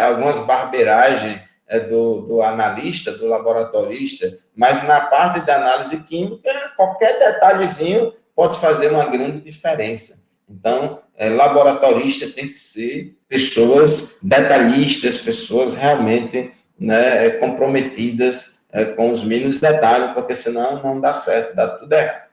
algumas barbeiragens do analista, do laboratorista, mas na parte da análise química, qualquer detalhezinho pode fazer uma grande diferença. Então, laboratorista tem que ser pessoas detalhistas, pessoas realmente, né, comprometidas com os mínimos detalhes, porque senão não dá certo, dá tudo errado.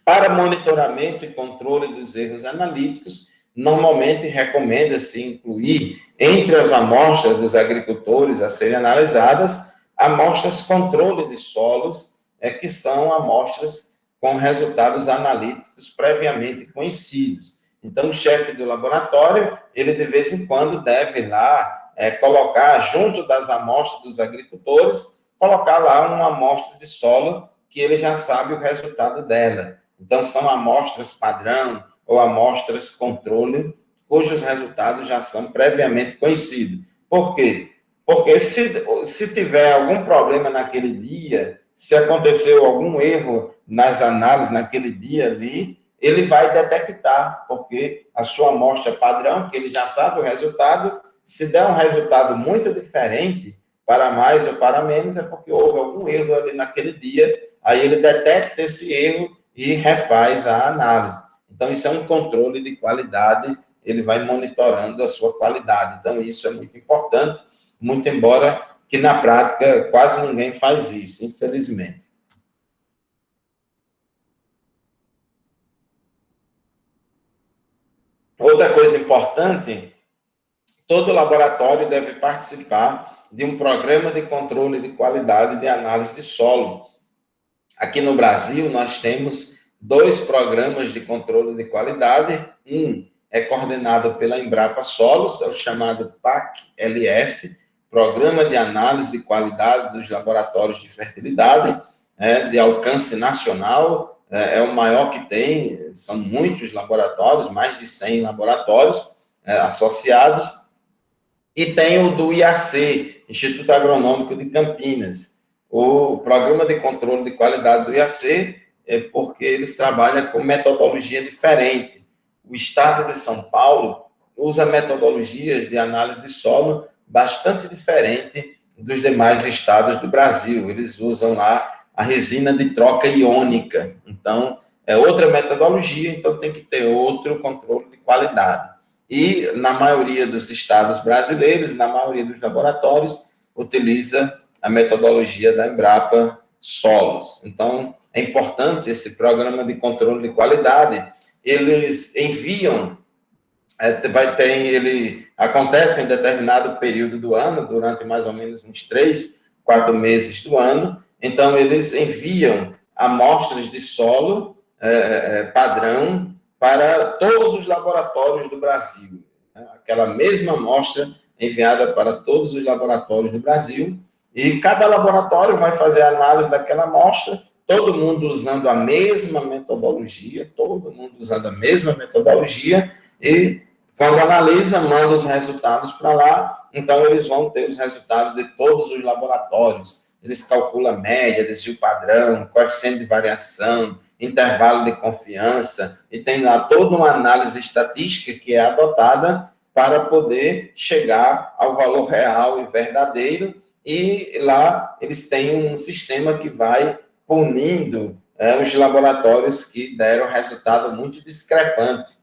Para monitoramento e controle dos erros analíticos, normalmente recomenda-se incluir entre as amostras dos agricultores a serem analisadas, amostras controle de solos, que são amostras com resultados analíticos previamente conhecidos. Então, o chefe do laboratório, ele de vez em quando deve lá colocar, junto das amostras dos agricultores, colocar lá uma amostra de solo que ele já sabe o resultado dela. Então, são amostras padrão ou amostras controle, cujos resultados já são previamente conhecidos. Por quê? Porque se tiver algum problema naquele dia, se aconteceu algum erro nas análises naquele dia ali, ele vai detectar, porque a sua amostra padrão, que ele já sabe o resultado, se der um resultado muito diferente, para mais ou para menos, é porque houve algum erro ali naquele dia, aí ele detecta esse erro e refaz a análise. Então, isso é um controle de qualidade, ele vai monitorando a sua qualidade. Então, isso é muito importante, muito embora que na prática quase ninguém faz isso, infelizmente. Outra coisa importante, todo laboratório deve participar de um programa de controle de qualidade de análise de solo. Aqui no Brasil, nós temos 2 programas de controle de qualidade. Um é coordenado pela Embrapa Solos, é o chamado PAC-LF, Programa de Análise de Qualidade dos Laboratórios de Fertilidade, de alcance nacional, é o maior que tem, são muitos laboratórios, mais de 100 laboratórios associados, e tem o do IAC, Instituto Agronômico de Campinas. O Programa de Controle de Qualidade do IAC é porque eles trabalham com metodologia diferente. O Estado de São Paulo usa metodologias de análise de solo bastante diferente dos demais estados do Brasil. Eles usam lá a resina de troca iônica. Então, é outra metodologia, então tem que ter outro controle de qualidade. E, na maioria dos estados brasileiros, na maioria dos laboratórios, utiliza a metodologia da Embrapa Solos. Então, é importante esse programa de controle de qualidade. Eles enviam, ele acontece em determinado período do ano, durante mais ou menos uns 3, 4 meses do ano. Então, eles enviam amostras de solo padrão para todos os laboratórios do Brasil. Aquela mesma amostra enviada para todos os laboratórios do Brasil, e cada laboratório vai fazer a análise daquela amostra, todo mundo usando a mesma metodologia, e quando analisa, manda os resultados para lá, então eles vão ter os resultados de todos os laboratórios. Eles calculam a média, desvio padrão, coeficiente de variação, intervalo de confiança, e tem lá toda uma análise estatística que é adotada para poder chegar ao valor real e verdadeiro, e lá eles têm um sistema que vai punindo os laboratórios que deram resultado muito discrepante.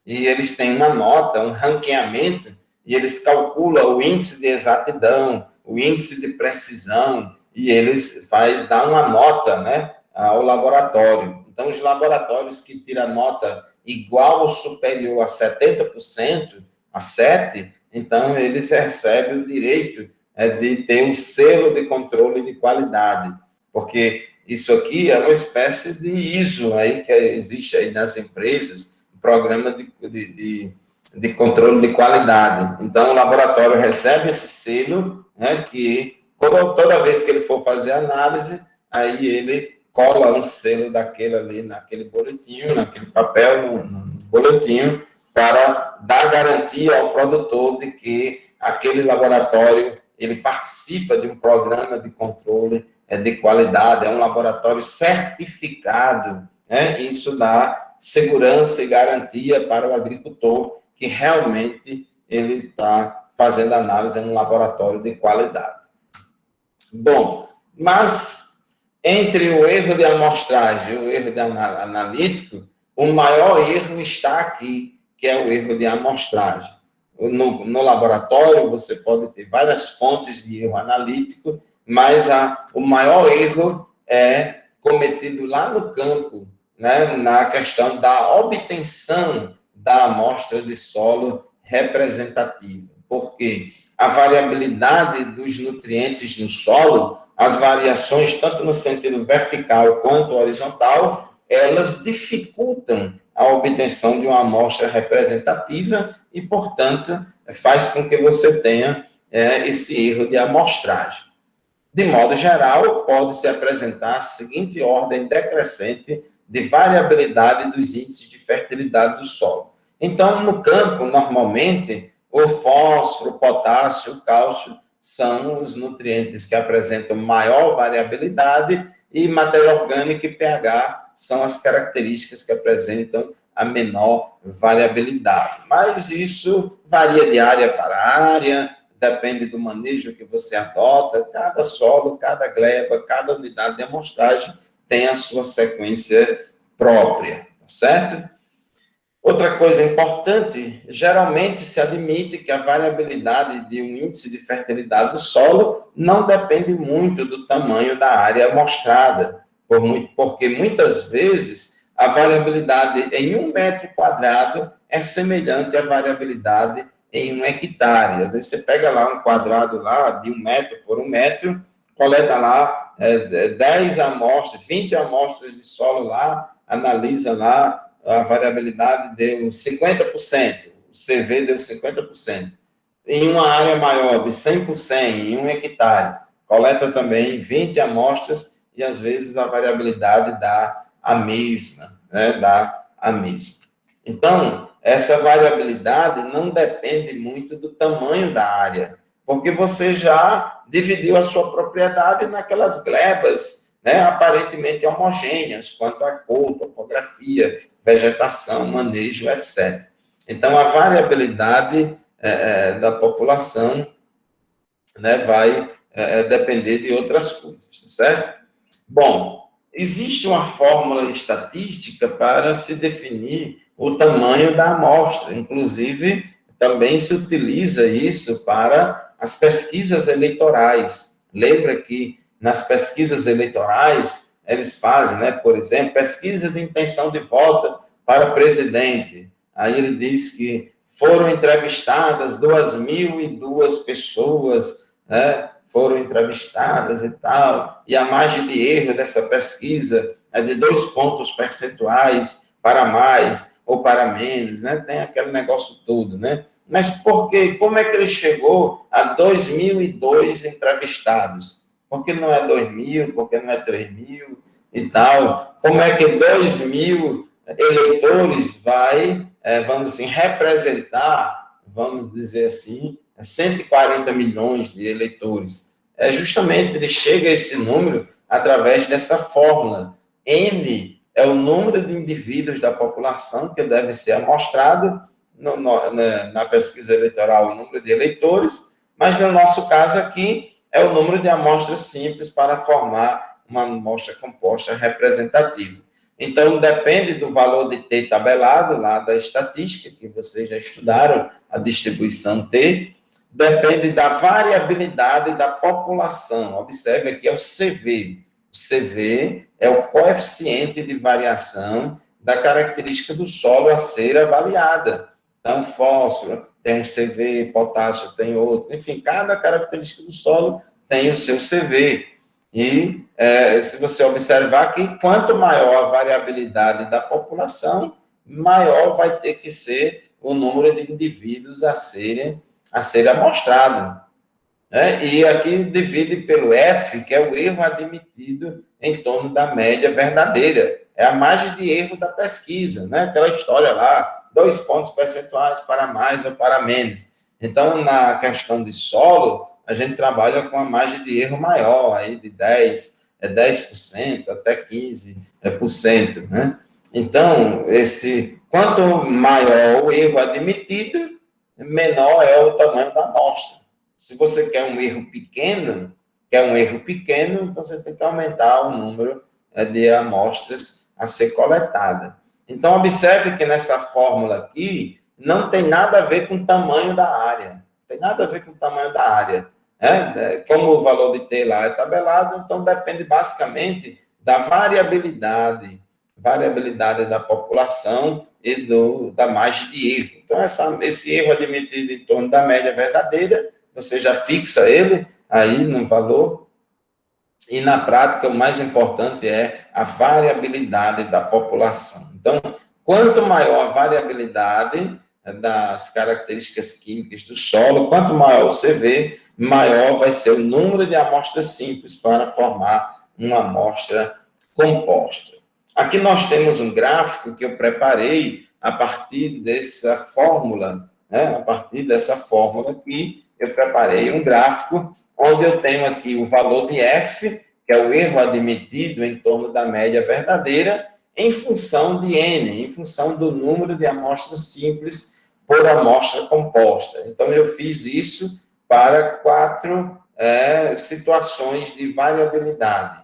E eles têm uma nota, um ranqueamento, e eles calculam o índice de exatidão, o índice de precisão, e eles dão uma nota, né, ao laboratório. Então, os laboratórios que tiram nota igual ou superior a 70%, a 7, então eles recebem o direito de ter um selo de controle de qualidade, porque isso aqui é uma espécie de ISO aí que existe aí nas empresas, programa de controle de qualidade. Então, o laboratório recebe esse selo, né, que toda vez que ele for fazer análise, aí ele cola um selo daquele ali, naquele boletim, naquele papel, no boletim, para dar garantia ao produtor de que aquele laboratório ele participa de um programa de controle de qualidade, é um laboratório certificado, né? Isso dá segurança e garantia para o agricultor que realmente ele está fazendo análise em um laboratório de qualidade. Bom, mas entre o erro de amostragem e o erro de analítico, o maior erro está aqui, que é o erro de amostragem. No laboratório, você pode ter várias fontes de erro analítico, mas o maior erro é cometido lá no campo, né, na questão da obtenção da amostra de solo representativa. Por quê? A variabilidade dos nutrientes no solo, as variações, tanto no sentido vertical quanto horizontal, elas dificultam a obtenção de uma amostra representativa e, portanto, faz com que você tenha esse erro de amostragem. De modo geral, pode-se apresentar a seguinte ordem decrescente de variabilidade dos índices de fertilidade do solo. Então, no campo, normalmente, o fósforo, o potássio, o cálcio são os nutrientes que apresentam maior variabilidade e matéria orgânica e pH são as características que apresentam a menor variabilidade. Mas isso varia de área para área, depende do manejo que você adota, cada solo, cada gleba, cada unidade de amostragem tem a sua sequência própria, tá certo? Outra coisa importante, geralmente se admite que a variabilidade de um índice de fertilidade do solo não depende muito do tamanho da área amostrada, porque muitas vezes a variabilidade em 1 metro quadrado é semelhante à variabilidade em 1 hectare. Às vezes você pega lá um quadrado lá de 1 metro por 1 metro, coleta lá 10 amostras, 20 amostras de solo lá, analisa lá, a variabilidade deu 50%, o CV deu 50%. Em uma área maior, de 100 por 100, em 1 hectare, coleta também 20 amostras e, às vezes, a variabilidade dá a mesma, né? Dá a mesma. Então, essa variabilidade não depende muito do tamanho da área, porque você já dividiu a sua propriedade naquelas glebas, né, aparentemente homogêneas, quanto à cor, topografia, vegetação, manejo, etc. Então, a variabilidade da população, né, vai depender de outras coisas, certo? Bom, existe uma fórmula estatística para se definir o tamanho da amostra, inclusive também se utiliza isso para as pesquisas eleitorais. Lembra que nas pesquisas eleitorais eles fazem, né, por exemplo, pesquisa de intenção de voto para presidente. Aí ele diz que foram entrevistadas 2.002 pessoas, né, foram entrevistadas e tal, e a margem de erro dessa pesquisa é de 2 pontos percentuais para mais ou para menos, né? Tem aquele negócio todo, né? Mas por quê? Como é que ele chegou a 2.002 entrevistados? Por que não é 2.000? Por que não é 3.000 e tal? Como é que 2.000 eleitores vai, vamos assim, representar, vamos dizer assim, 140 milhões de eleitores. Justamente ele chega a esse número através dessa fórmula. N é o número de indivíduos da população que deve ser amostrado na pesquisa eleitoral, o número de eleitores, mas no nosso caso aqui é o número de amostras simples para formar uma amostra composta representativa. Então, depende do valor de T tabelado, lá da estatística, que vocês já estudaram, a distribuição T, depende da variabilidade da população. Observe aqui, é o CV. O CV é o coeficiente de variação da característica do solo a ser avaliada. Então, fósforo tem um CV, potássio tem outro, enfim, cada característica do solo tem o seu CV. E se você observar aqui, quanto maior a variabilidade da população, maior vai ter que ser o número de indivíduos a ser amostrado. E aqui divide pelo F, que é o erro admitido em torno da média verdadeira. É a margem de erro da pesquisa, né? Aquela história lá, 2 pontos percentuais para mais ou para menos. Então, na questão de solo, a gente trabalha com a margem de erro maior, aí de 10% até 15%, né? Então, quanto maior o erro admitido, menor é o tamanho da amostra. Se você quer um erro pequeno, então você tem que aumentar o número de amostras a ser coletada. Então, observe que nessa fórmula aqui, não tem nada a ver com o tamanho da área. Não tem nada a ver com o tamanho da área. Como o valor de T lá é tabelado, então depende basicamente da variabilidade da população e da margem de erro. Então, esse erro admitido em torno da média verdadeira, você já fixa ele aí no valor, e na prática o mais importante é a variabilidade da população. Então, quanto maior a variabilidade das características químicas do solo, quanto maior o CV, maior vai ser o número de amostras simples para formar uma amostra composta. Aqui nós temos um gráfico que eu preparei a partir dessa fórmula, né? A partir dessa fórmula aqui, eu preparei um gráfico onde eu tenho aqui o valor de F, que é o erro admitido em torno da média verdadeira, em função de N, em função do número de amostras simples por amostra composta. Então, eu fiz isso para 4 situações de variabilidade.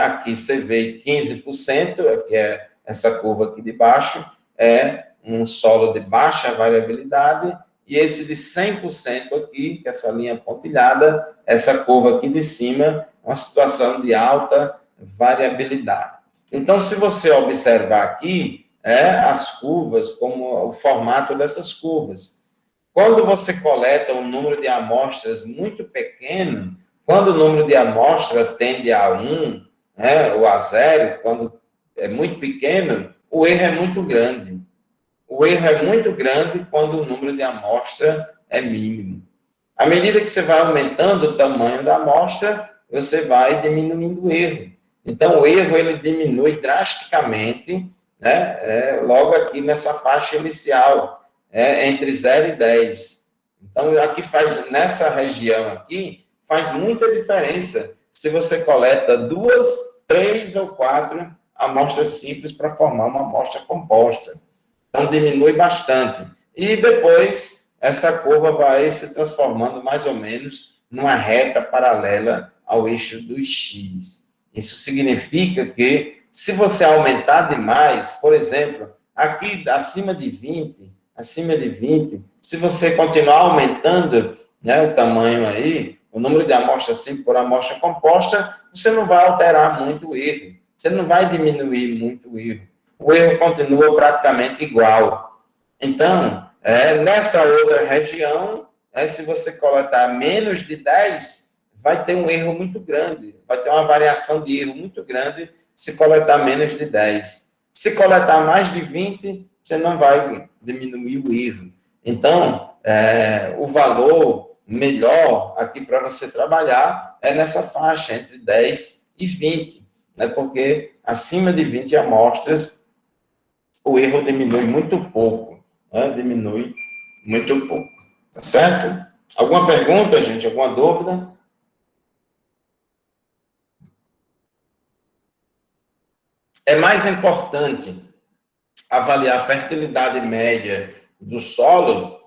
Aqui você vê 15%, que é essa curva aqui de baixo, é um solo de baixa variabilidade, e esse de 100% aqui, que é essa linha pontilhada, essa curva aqui de cima, uma situação de alta variabilidade. Então, se você observar aqui, as curvas, como o formato dessas curvas. Quando você coleta um número de amostras muito pequeno, quando o número de amostra tende a 1, ou a 0, quando é muito pequeno, o erro é muito grande. O erro é muito grande quando o número de amostra é mínimo. À medida que você vai aumentando o tamanho da amostra, você vai diminuindo o erro. Então, o erro ele diminui drasticamente, logo aqui nessa faixa inicial, entre 0 e 10. Então, aqui nessa região aqui, faz muita diferença se você coleta 2, 3 ou 4 amostras simples para formar uma amostra composta. Então, diminui bastante. E depois, essa curva vai se transformando mais ou menos numa reta paralela ao eixo do X. Isso significa que, se você aumentar demais, por exemplo, aqui acima de 20, se você continuar aumentando o tamanho aí, o número de amostras simples por amostra composta, você não vai alterar muito o erro. Você não vai diminuir muito o erro. O erro continua praticamente igual. Então, nessa outra região, se você coletar menos de 10, vai ter um erro muito grande, vai ter uma variação de erro muito grande se coletar menos de 10. Se coletar mais de 20, você não vai diminuir o erro. Então, o valor melhor aqui para você trabalhar é nessa faixa, entre 10 e 20, porque acima de 20 amostras, o erro diminui muito pouco, diminui muito pouco, tá certo? Alguma pergunta, gente? Alguma dúvida? É mais importante avaliar a fertilidade média do solo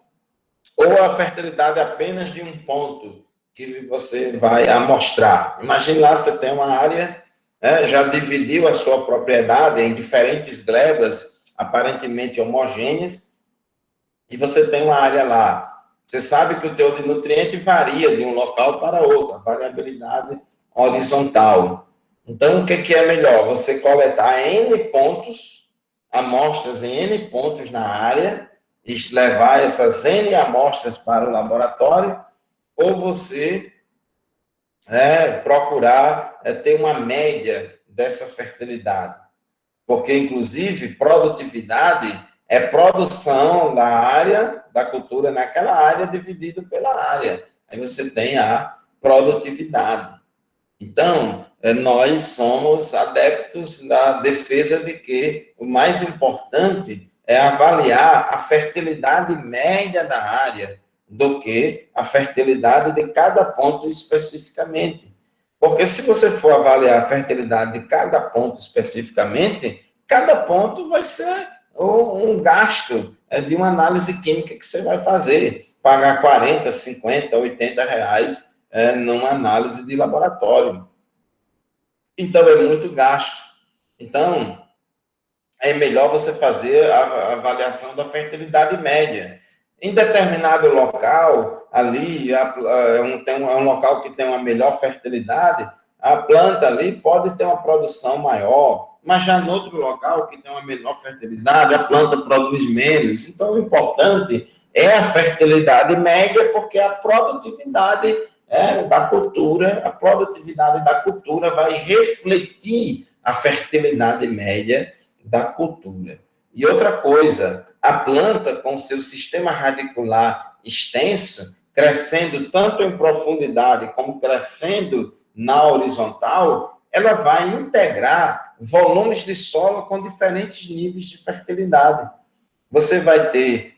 ou a fertilidade apenas de um ponto que você vai amostrar? Imagine lá, você tem uma área, já dividiu a sua propriedade em diferentes glebas aparentemente homogêneas, e você tem uma área lá. Você sabe que o teor de nutriente varia de um local para outro, a variabilidade horizontal. Então, o que é melhor? Você coletar N pontos, amostras em N pontos na área, e levar essas N amostras para o laboratório, ou você procurar ter uma média dessa fertilidade. Porque, inclusive, produtividade é produção da área, da cultura naquela área, dividido pela área. Aí você tem a produtividade. Então, nós somos adeptos da defesa de que o mais importante é avaliar a fertilidade média da área do que a fertilidade de cada ponto especificamente. Porque se você for avaliar a fertilidade de cada ponto especificamente, cada ponto vai ser um gasto de uma análise química que você vai fazer. Pagar 40, 50, 80 reais numa análise de laboratório. Então, é muito gasto. Então, é melhor você fazer a avaliação da fertilidade média. Em determinado local, ali, é um local que tem uma melhor fertilidade, a planta ali pode ter uma produção maior, mas já no outro local que tem uma menor fertilidade, a planta produz menos. Então, o importante é a fertilidade média, porque a produtividade da cultura, a produtividade da cultura vai refletir a fertilidade média da cultura. E outra coisa, a planta, com seu sistema radicular extenso, crescendo tanto em profundidade como crescendo na horizontal, ela vai integrar volumes de solo com diferentes níveis de fertilidade. Você vai ter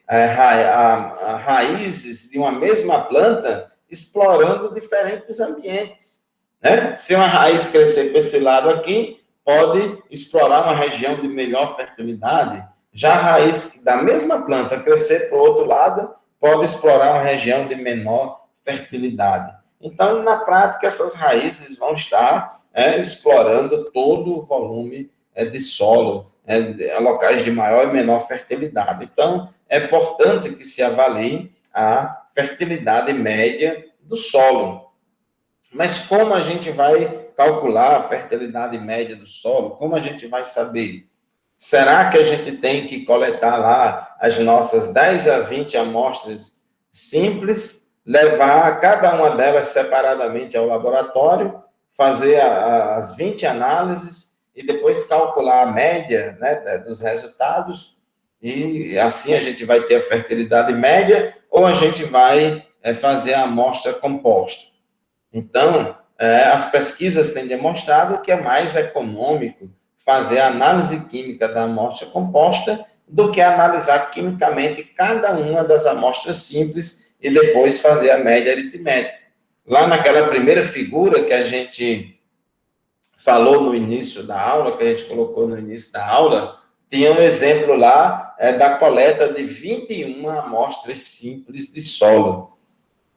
raízes de uma mesma planta explorando diferentes ambientes. Né? Se uma raiz crescer para esse lado aqui, pode explorar uma região de melhor fertilidade. Já a raiz da mesma planta crescer para o outro lado, pode explorar uma região de menor fertilidade. Então, na prática, essas raízes vão estar explorando todo o volume de solo, locais de maior e menor fertilidade. Então, é importante que se avalie a fertilidade média do solo. Mas como a gente vai calcular a fertilidade média do solo? Como a gente vai saber? Será que a gente tem que coletar lá as nossas 10 a 20 amostras simples, levar cada uma delas separadamente ao laboratório, fazer as 20 análises e depois calcular a média, né, dos resultados, e assim a gente vai ter a fertilidade média, ou a gente vai fazer a amostra composta? Então, as pesquisas têm demonstrado que é mais econômico fazer a análise química da amostra composta do que analisar quimicamente cada uma das amostras simples e depois fazer a média aritmética. Lá naquela primeira figura que a gente falou no início da aula, que a gente colocou no início da aula, tinha um exemplo lá da coleta de 21 amostras simples de solo.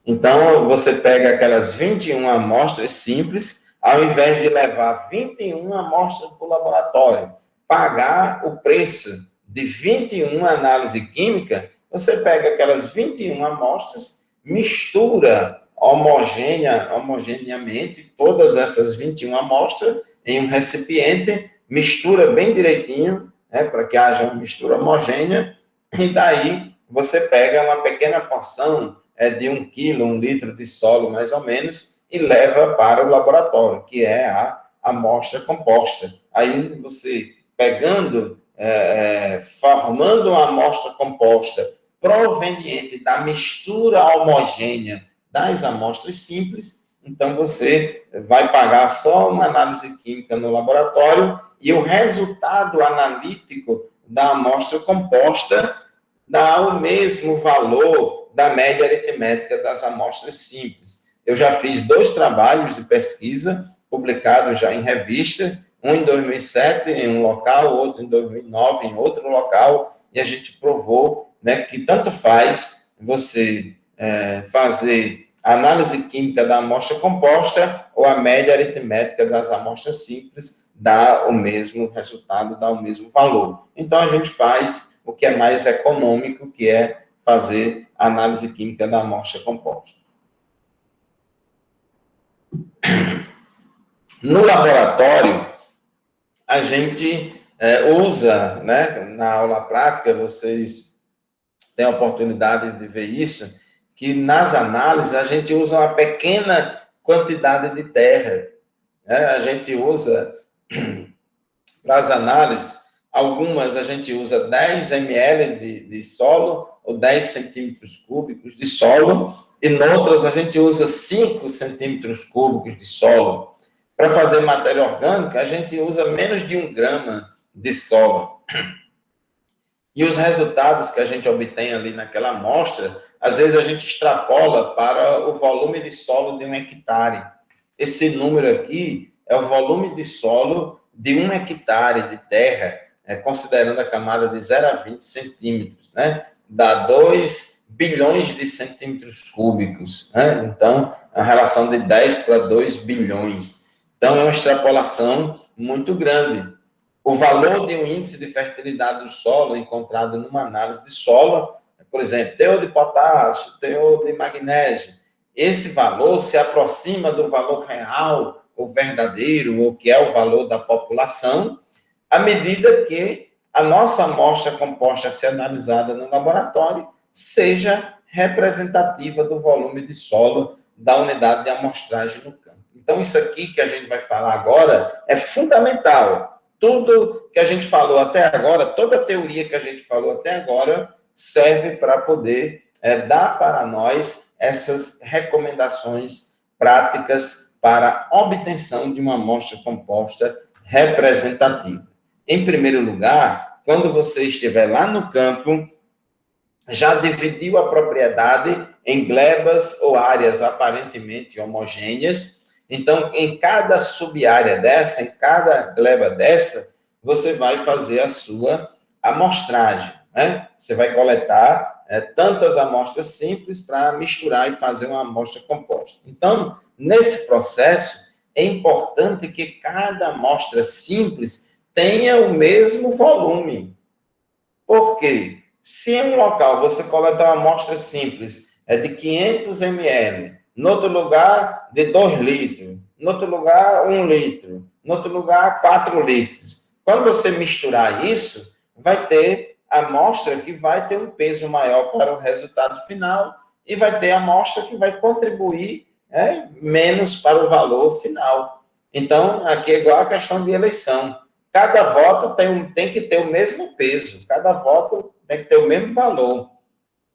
Então, você pega aquelas 21 amostras simples, ao invés de levar 21 amostras para o laboratório, pagar o preço de 21 análise química, você pega aquelas 21 amostras, mistura homogeneamente todas essas 21 amostras em um recipiente, mistura bem direitinho, para que haja uma mistura homogênea, e daí você pega uma pequena porção de 1 quilo, 1 litro de solo, mais ou menos, e leva para o laboratório, que é a amostra composta. Aí você pegando, formando uma amostra composta proveniente da mistura homogênea das amostras simples, então você vai pagar só uma análise química no laboratório e o resultado analítico da amostra composta dá o mesmo valor da média aritmética das amostras simples. Eu já fiz 2 trabalhos de pesquisa publicados já em revista, um em 2007 em um local, outro em 2009 em outro local, e a gente provou, né, que tanto faz você fazer a análise química da amostra composta ou a média aritmética das amostras simples dá o mesmo resultado, dá o mesmo valor. Então, a gente faz o que é mais econômico, que é fazer a análise química da amostra composta. No laboratório, a gente usa, né, na aula prática, vocês têm a oportunidade de ver isso, que nas análises a gente usa uma pequena quantidade de terra. Né? A gente usa, para as análises, algumas a gente usa 10 ml de solo, ou 10 centímetros cúbicos de solo, e noutras a gente usa 5 centímetros cúbicos de solo. Para fazer matéria orgânica, a gente usa menos de 1 grama de solo. E os resultados que a gente obtém ali naquela amostra, às vezes a gente extrapola para o volume de solo de 1 hectare. Esse número aqui é o volume de solo de 1 hectare de terra, considerando a camada de 0 a 20 centímetros, né? Dá 2 bilhões de centímetros cúbicos, né? Então, a relação de 10 para 2 bilhões. Então, é uma extrapolação muito grande. O valor de um índice de fertilidade do solo encontrado numa análise de solo, por exemplo, teor de potássio, teor de magnésio, esse valor se aproxima do valor real, ou verdadeiro, ou que é o valor da população, à medida que a nossa amostra composta a ser analisada no laboratório seja representativa do volume de solo da unidade de amostragem no campo. Então, isso aqui que a gente vai falar agora é fundamental. Tudo que a gente falou até agora, toda a teoria que a gente falou até agora, serve para poder dar para nós essas recomendações práticas para a obtenção de uma amostra composta representativa. Em primeiro lugar, quando você estiver lá no campo, já dividiu a propriedade em glebas ou áreas aparentemente homogêneas. Então, em cada sub-área dessa, em cada gleba dessa, você vai fazer a sua amostragem, né? Você vai coletar tantas amostras simples para misturar e fazer uma amostra composta. Então, nesse processo, é importante que cada amostra simples tenha o mesmo volume. Por quê? Se em um local você coletar uma amostra simples de 500 ml, no outro lugar de 2 litros, no outro lugar 1 litro, no outro lugar 4 litros. Quando você misturar isso, vai ter amostra que vai ter um peso maior para o resultado final e vai ter amostra que vai contribuir menos para o valor final. Então, aqui é igual a questão de eleição. Cada voto tem que ter o mesmo peso, cada voto tem que ter o mesmo valor.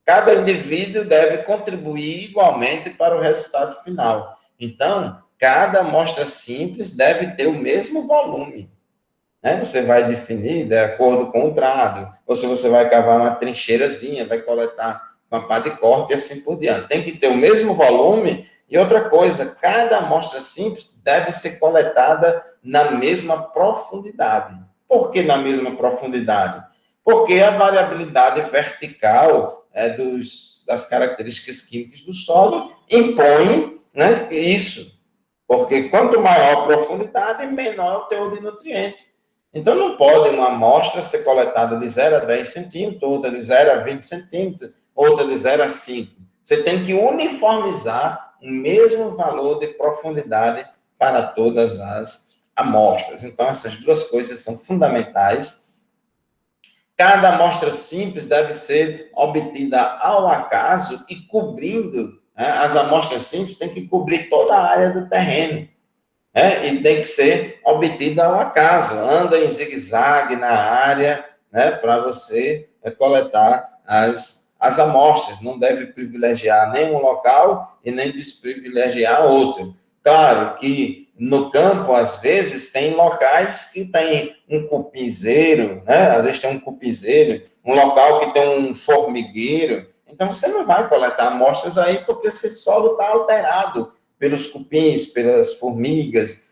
Cada indivíduo deve contribuir igualmente para o resultado final. Então, cada amostra simples deve ter o mesmo volume. Né? Você vai definir de acordo com o trado, ou se você vai cavar uma trincheirazinha, vai coletar uma pá de corte e assim por diante. Tem que ter o mesmo volume. E outra coisa, cada amostra simples deve ser coletada na mesma profundidade. Por que na mesma profundidade? Porque a variabilidade vertical das características químicas do solo impõe, né, isso. Porque quanto maior a profundidade, menor o teor de nutriente. Então, não pode uma amostra ser coletada de 0 a 10 centímetros, outra de 0 a 20 centímetros, outra de 0 a 5. Você tem que uniformizar o mesmo valor de profundidade para todas as amostras. Então, essas duas coisas são fundamentais. Cada amostra simples deve ser obtida ao acaso e cobrindo, as amostras simples têm que cobrir toda a área do terreno. E tem que ser obtida ao acaso, anda em zigue-zague na área, para você coletar as amostras, não deve privilegiar nenhum local e nem desprivilegiar outro. Claro que no campo, às vezes, tem locais que tem um cupinzeiro, às vezes tem um cupinzeiro, um local que tem um formigueiro, Então, você não vai coletar amostras aí porque esse solo está alterado pelos cupins, pelas formigas,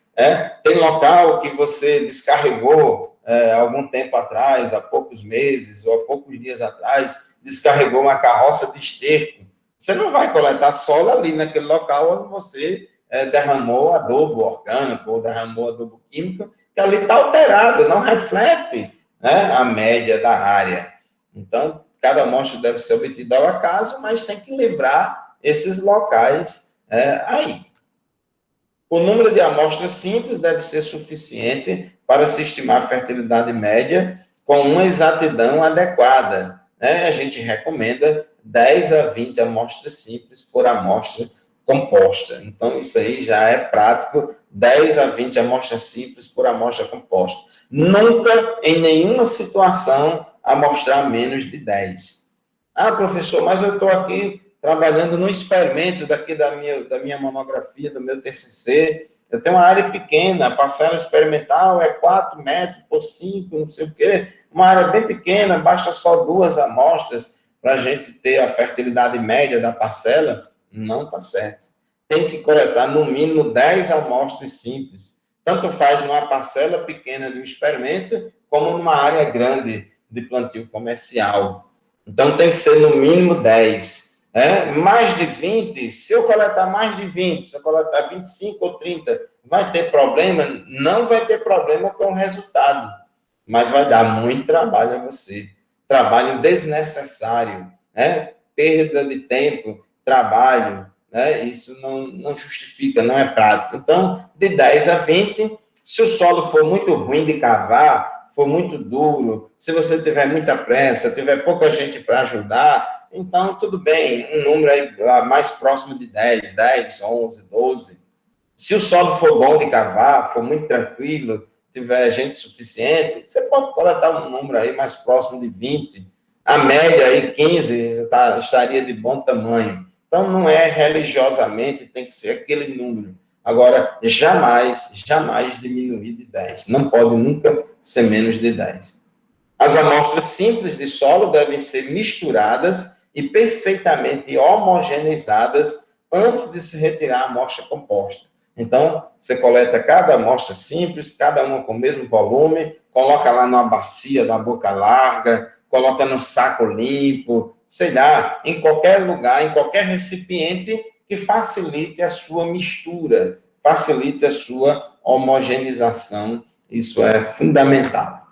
Tem local que você descarregou algum tempo atrás, há poucos meses ou há poucos dias atrás, descarregou uma carroça de esterco. Você não vai coletar solo ali naquele local onde você derramou adubo orgânico ou derramou adubo químico, que ali está alterado, não reflete, a média da área. Então, cada amostra deve ser obtida ao acaso, mas tem que lembrar esses locais aí. O número de amostras simples deve ser suficiente para se estimar a fertilidade média com uma exatidão adequada. A gente recomenda 10 a 20 amostras simples por amostra composta. Então, isso aí já é prático, 10 a 20 amostras simples por amostra composta. Nunca, em nenhuma situação, amostrar menos de 10. Ah, professor, mas eu estou aqui trabalhando no experimento daqui da minha monografia, do meu TCC. Eu tenho uma área pequena, a parcela experimental é 4 metros por 5, não sei o quê. Uma área bem pequena, basta só 2 amostras para a gente ter a fertilidade média da parcela. Não está certo. Tem que coletar no mínimo 10 amostras simples. Tanto faz numa parcela pequena de um experimento, como numa área grande de plantio comercial. Então, tem que ser no mínimo 10. Mais de 20, se eu coletar mais de 20, se eu coletar 25 ou 30, vai ter problema? Não vai ter problema com o resultado, mas vai dar muito trabalho a você. Trabalho desnecessário, perda de tempo, trabalho, isso não justifica, não é prático. Então, de 10 a 20, se o solo for muito ruim de cavar, for muito duro, se você tiver muita pressa, tiver pouca gente para ajudar, então tudo bem, um número aí mais próximo de 10, 11, 12. Se o solo for bom de cavar, for muito tranquilo, tiver gente suficiente, você pode coletar um número aí mais próximo de 20. A média aí, 15, estaria de bom tamanho. Então, não é religiosamente, tem que ser aquele número. Agora, jamais diminuir de 10. Não pode nunca ser menos de 10. As amostras simples de solo devem ser misturadas e perfeitamente homogeneizadas antes de se retirar a amostra composta. Então, você coleta cada amostra simples, cada uma com o mesmo volume, coloca lá numa bacia da boca larga, coloca no saco limpo, sei lá, em qualquer lugar, em qualquer recipiente que facilite a sua mistura, facilite a sua homogeneização. Isso é fundamental.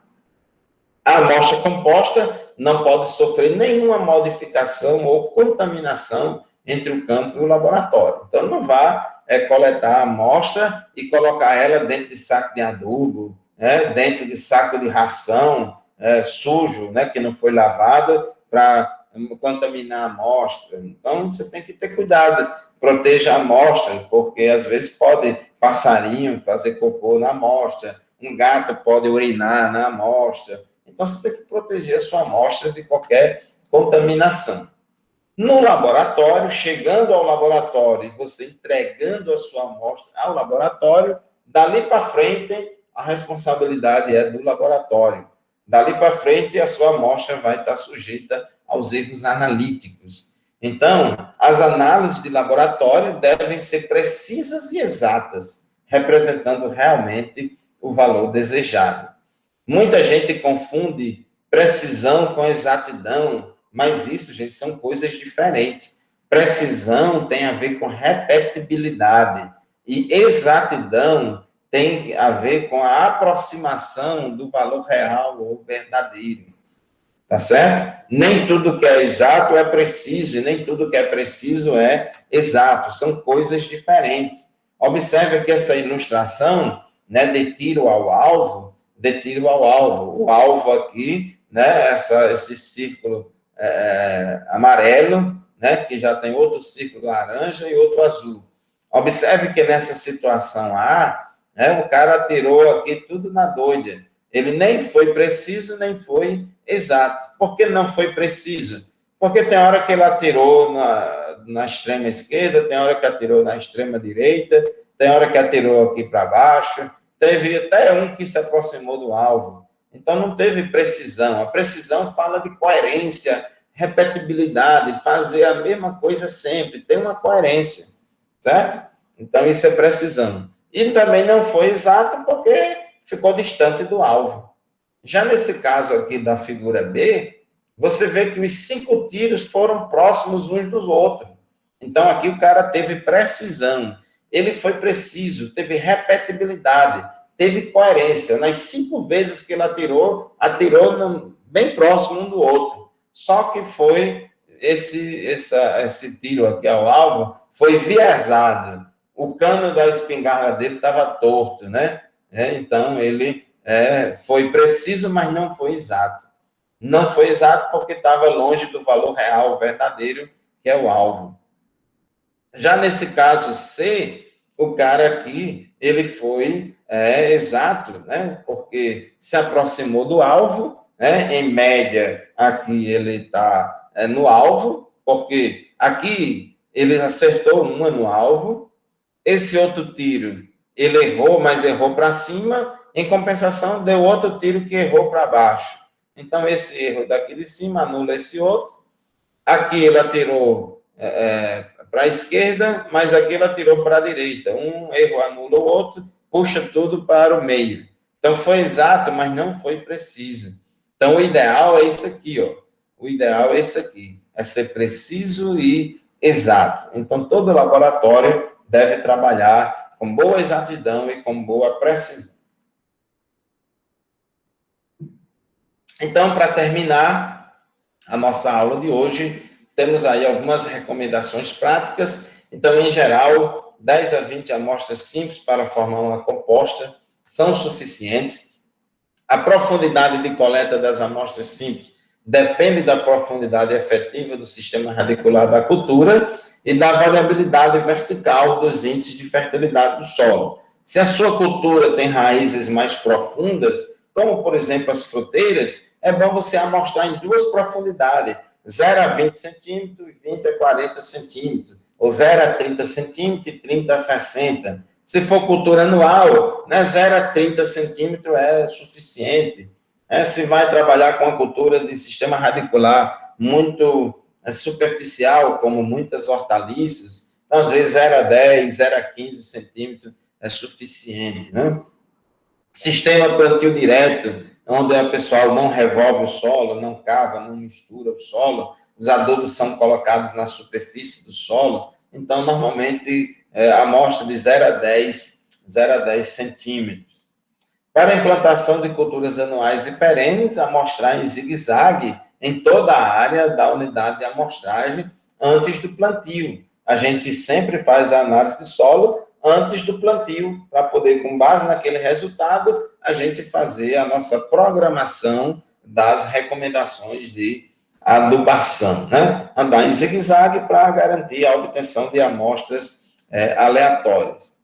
A amostra composta não pode sofrer nenhuma modificação ou contaminação entre o campo e o laboratório. Então, não vá coletar a amostra e colocar ela dentro de saco de adubo, dentro de saco de ração sujo, que não foi lavado, para contaminar a amostra. Então, você tem que ter cuidado, proteja a amostra, porque às vezes pode passarinho fazer cocô na amostra, um gato pode urinar na amostra. Então, você tem que proteger a sua amostra de qualquer contaminação. No laboratório, chegando ao laboratório e você entregando a sua amostra ao laboratório, dali para frente, a responsabilidade é do laboratório. Dali para frente, a sua amostra vai estar sujeita aos erros analíticos. Então, as análises de laboratório devem ser precisas e exatas, representando realmente o valor desejado. Muita gente confunde precisão com exatidão, mas isso, gente, são coisas diferentes. Precisão tem a ver com repetibilidade e exatidão tem a ver com a aproximação do valor real ou verdadeiro. Tá certo? Nem tudo que é exato é preciso, e nem tudo que é preciso é exato. São coisas diferentes. Observe aqui essa ilustração, de tiro ao alvo, de tiro ao alvo. O alvo aqui, esse círculo amarelo, que já tem outro círculo laranja e outro azul. Observe que nessa situação A, o cara atirou aqui tudo na doida. Ele nem foi preciso, nem foi exato. Por que não foi preciso? Porque tem hora que ele atirou na extrema esquerda, tem hora que atirou na extrema direita, tem hora que atirou aqui para baixo, teve até um que se aproximou do alvo. Então, não teve precisão. A precisão fala de coerência, repetibilidade, fazer a mesma coisa sempre, ter uma coerência, certo? Então, isso é precisão. E também não foi exato porque ficou distante do alvo. Já nesse caso aqui da figura B, você vê que os 5 tiros foram próximos uns dos outros. Então, aqui o cara teve precisão, ele foi preciso, teve repetibilidade, teve coerência. Nas 5 vezes que ele atirou bem próximo um do outro. Só que foi esse tiro aqui ao alvo, foi viesado. O cano da espingarda dele estava torto, né? Então, ele foi preciso, mas não foi exato. Não foi exato porque estava longe do valor real, verdadeiro, que é o alvo. Já nesse caso C, o cara aqui, ele foi exato, né? Porque se aproximou do alvo, né? Em média, aqui ele está no alvo, porque aqui ele acertou uma no alvo, esse outro tiro, ele errou, mas errou para cima, em compensação, deu outro tiro que errou para baixo. Então, esse erro daqui de cima anula esse outro. Aqui ele atirou para a esquerda, mas aqui ele atirou para a direita. Um erro anula o outro, puxa tudo para o meio. Então, foi exato, mas não foi preciso. Então, o ideal é isso aqui, ó. O ideal é isso aqui, é ser preciso e exato. Então, todo laboratório deve trabalhar com boa exatidão e com boa precisão. Então, para terminar a nossa aula de hoje, temos aí algumas recomendações práticas. Então, em geral, 10 a 20 amostras simples para formar uma composta são suficientes. A profundidade de coleta das amostras simples depende da profundidade efetiva do sistema radicular da cultura e da variabilidade vertical dos índices de fertilidade do solo. Se a sua cultura tem raízes mais profundas, como, por exemplo, as fruteiras, é bom você amostrar em 2 profundidades, 0 a 20 centímetros e 20 a 40 centímetros, ou 0 a 30 centímetros e 30 a 60. Se for cultura anual, 0 a 30 centímetros é suficiente. Se vai trabalhar com a cultura de sistema radicular muito superficial, como muitas hortaliças, então, às vezes 0 a 10, 0 a 15 centímetros é suficiente, né? Sistema plantio direto, onde o pessoal não revolve o solo, não cava, não mistura o solo, os adubos são colocados na superfície do solo, então, normalmente, amostra de 0 a 10 centímetros. Para a implantação de culturas anuais e perenes, amostrar em zigue-zague em toda a área da unidade de amostragem antes do plantio. A gente sempre faz a análise de solo antes do plantio, para poder, com base naquele resultado, a gente fazer a nossa programação das recomendações de adubação, né? Andar em zigue-zague para garantir a obtenção de amostras aleatórias.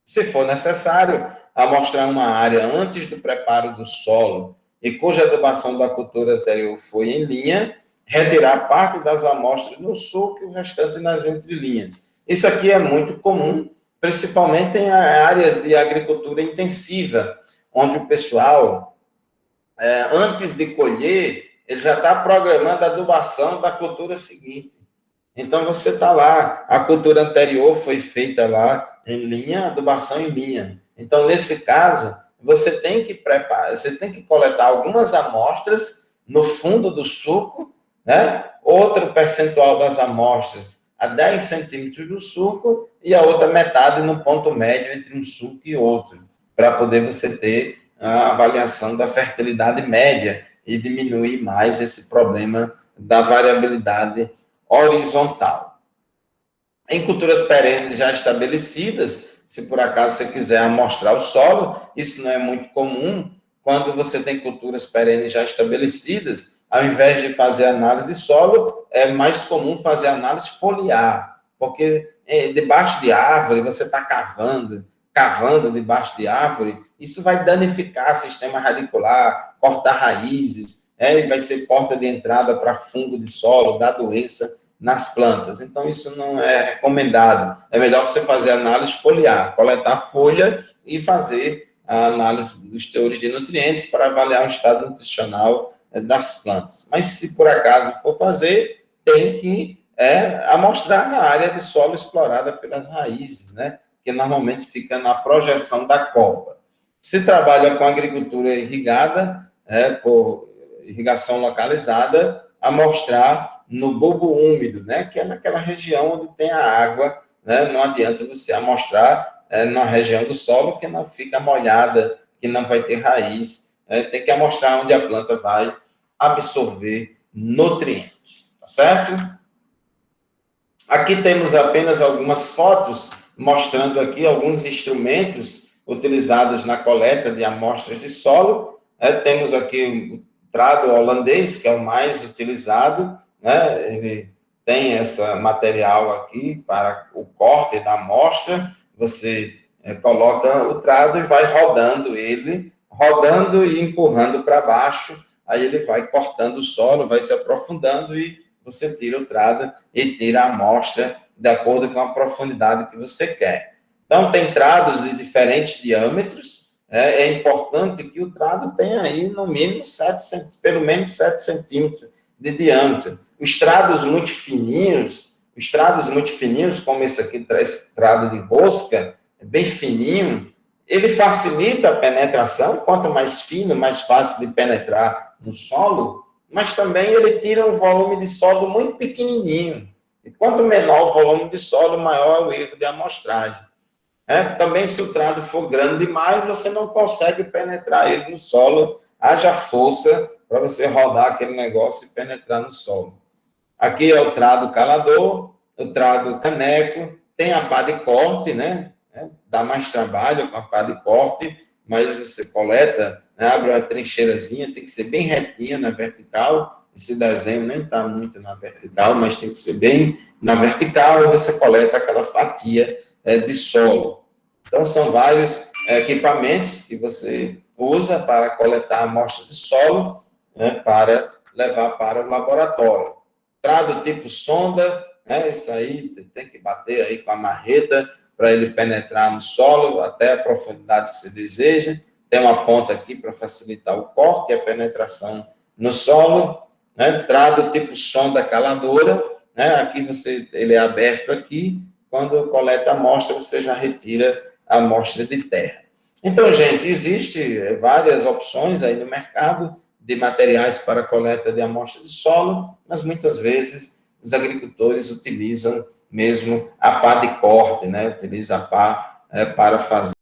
Se for necessário, amostrar uma área antes do preparo do solo e cuja adubação da cultura anterior foi em linha, retirar parte das amostras no sulco e o restante nas entrelinhas. Isso aqui é muito comum, principalmente em áreas de agricultura intensiva, onde o pessoal, antes de colher, ele já está programando a adubação da cultura seguinte. Então, você está lá, a cultura anterior foi feita lá em linha, adubação em linha. Então, nesse caso, você tem que preparar, você tem que coletar algumas amostras no fundo do suco, né? Outro percentual das amostras a 10 centímetros do suco e a outra metade no ponto médio entre um suco e outro, para poder você ter a avaliação da fertilidade média e diminuir mais esse problema da variabilidade horizontal. Em culturas perenes já estabelecidas, se por acaso você quiser amostrar o solo, isso não é muito comum. Quando você tem culturas perenes já estabelecidas, ao invés de fazer análise de solo, é mais comum fazer análise foliar, porque debaixo de árvore, você está cavando debaixo de árvore, isso vai danificar o sistema radicular, cortar raízes, e vai ser porta de entrada para fungo de solo, dar doença nas plantas. Então, isso não é recomendado. É melhor você fazer análise foliar, coletar folha e fazer a análise dos teores de nutrientes para avaliar o estado nutricional das plantas. Mas se por acaso for fazer, tem que amostrar na área de solo explorada pelas raízes, né? Que normalmente fica na projeção da copa. Se trabalha com agricultura irrigada, por irrigação localizada, amostrar no bulbo úmido, né? Que é naquela região onde tem a água, né? Não adianta você amostrar na região do solo que não fica molhada, que não vai ter raiz, tem que amostrar onde a planta vai absorver nutrientes, tá certo? Aqui temos apenas algumas fotos mostrando aqui alguns instrumentos utilizados na coleta de amostras de solo. Temos aqui o trado holandês, que é o mais utilizado, né? Ele tem esse material aqui para o corte da amostra. Você coloca o trado e vai rodando ele, rodando e empurrando para baixo, aí ele vai cortando o solo, vai se aprofundando e você tira o trado e tira a amostra de acordo com a profundidade que você quer. Então, tem trados de diferentes diâmetros, é importante que o trado tenha aí, no mínimo, pelo menos 7 centímetros de diâmetro. Os trados muito fininhos, como esse aqui, esse trado de rosca, bem fininho, ele facilita a penetração, quanto mais fino, mais fácil de penetrar no solo, mas também ele tira um volume de solo muito pequenininho. E quanto menor o volume de solo, maior é o erro de amostragem. Também, se o trado for grande demais, você não consegue penetrar ele no solo, haja força para você rodar aquele negócio e penetrar no solo. Aqui é o trado calador, o trado caneco, tem a pá de corte, né? Dá mais trabalho com a pá de corte, mas você coleta, né? Abre uma trincheirazinha, tem que ser bem retinha na vertical. Esse desenho nem está muito na vertical, mas tem que ser bem na vertical, e você coleta aquela fatia de solo. Então, são vários equipamentos que você usa para coletar amostras de solo, né? Para levar para o laboratório. Trado tipo sonda, isso aí você tem que bater aí com a marreta para ele penetrar no solo até a profundidade que você deseja. Tem uma ponta aqui para facilitar o corte e a penetração no solo. Trado tipo sonda caladora, aqui ele é aberto aqui. Quando coleta a amostra, você já retira a amostra de terra. Então, gente, existem várias opções aí no mercado de materiais para coleta de amostra de solo, mas muitas vezes os agricultores utilizam mesmo a pá de corte, né? Utiliza a pá para fazer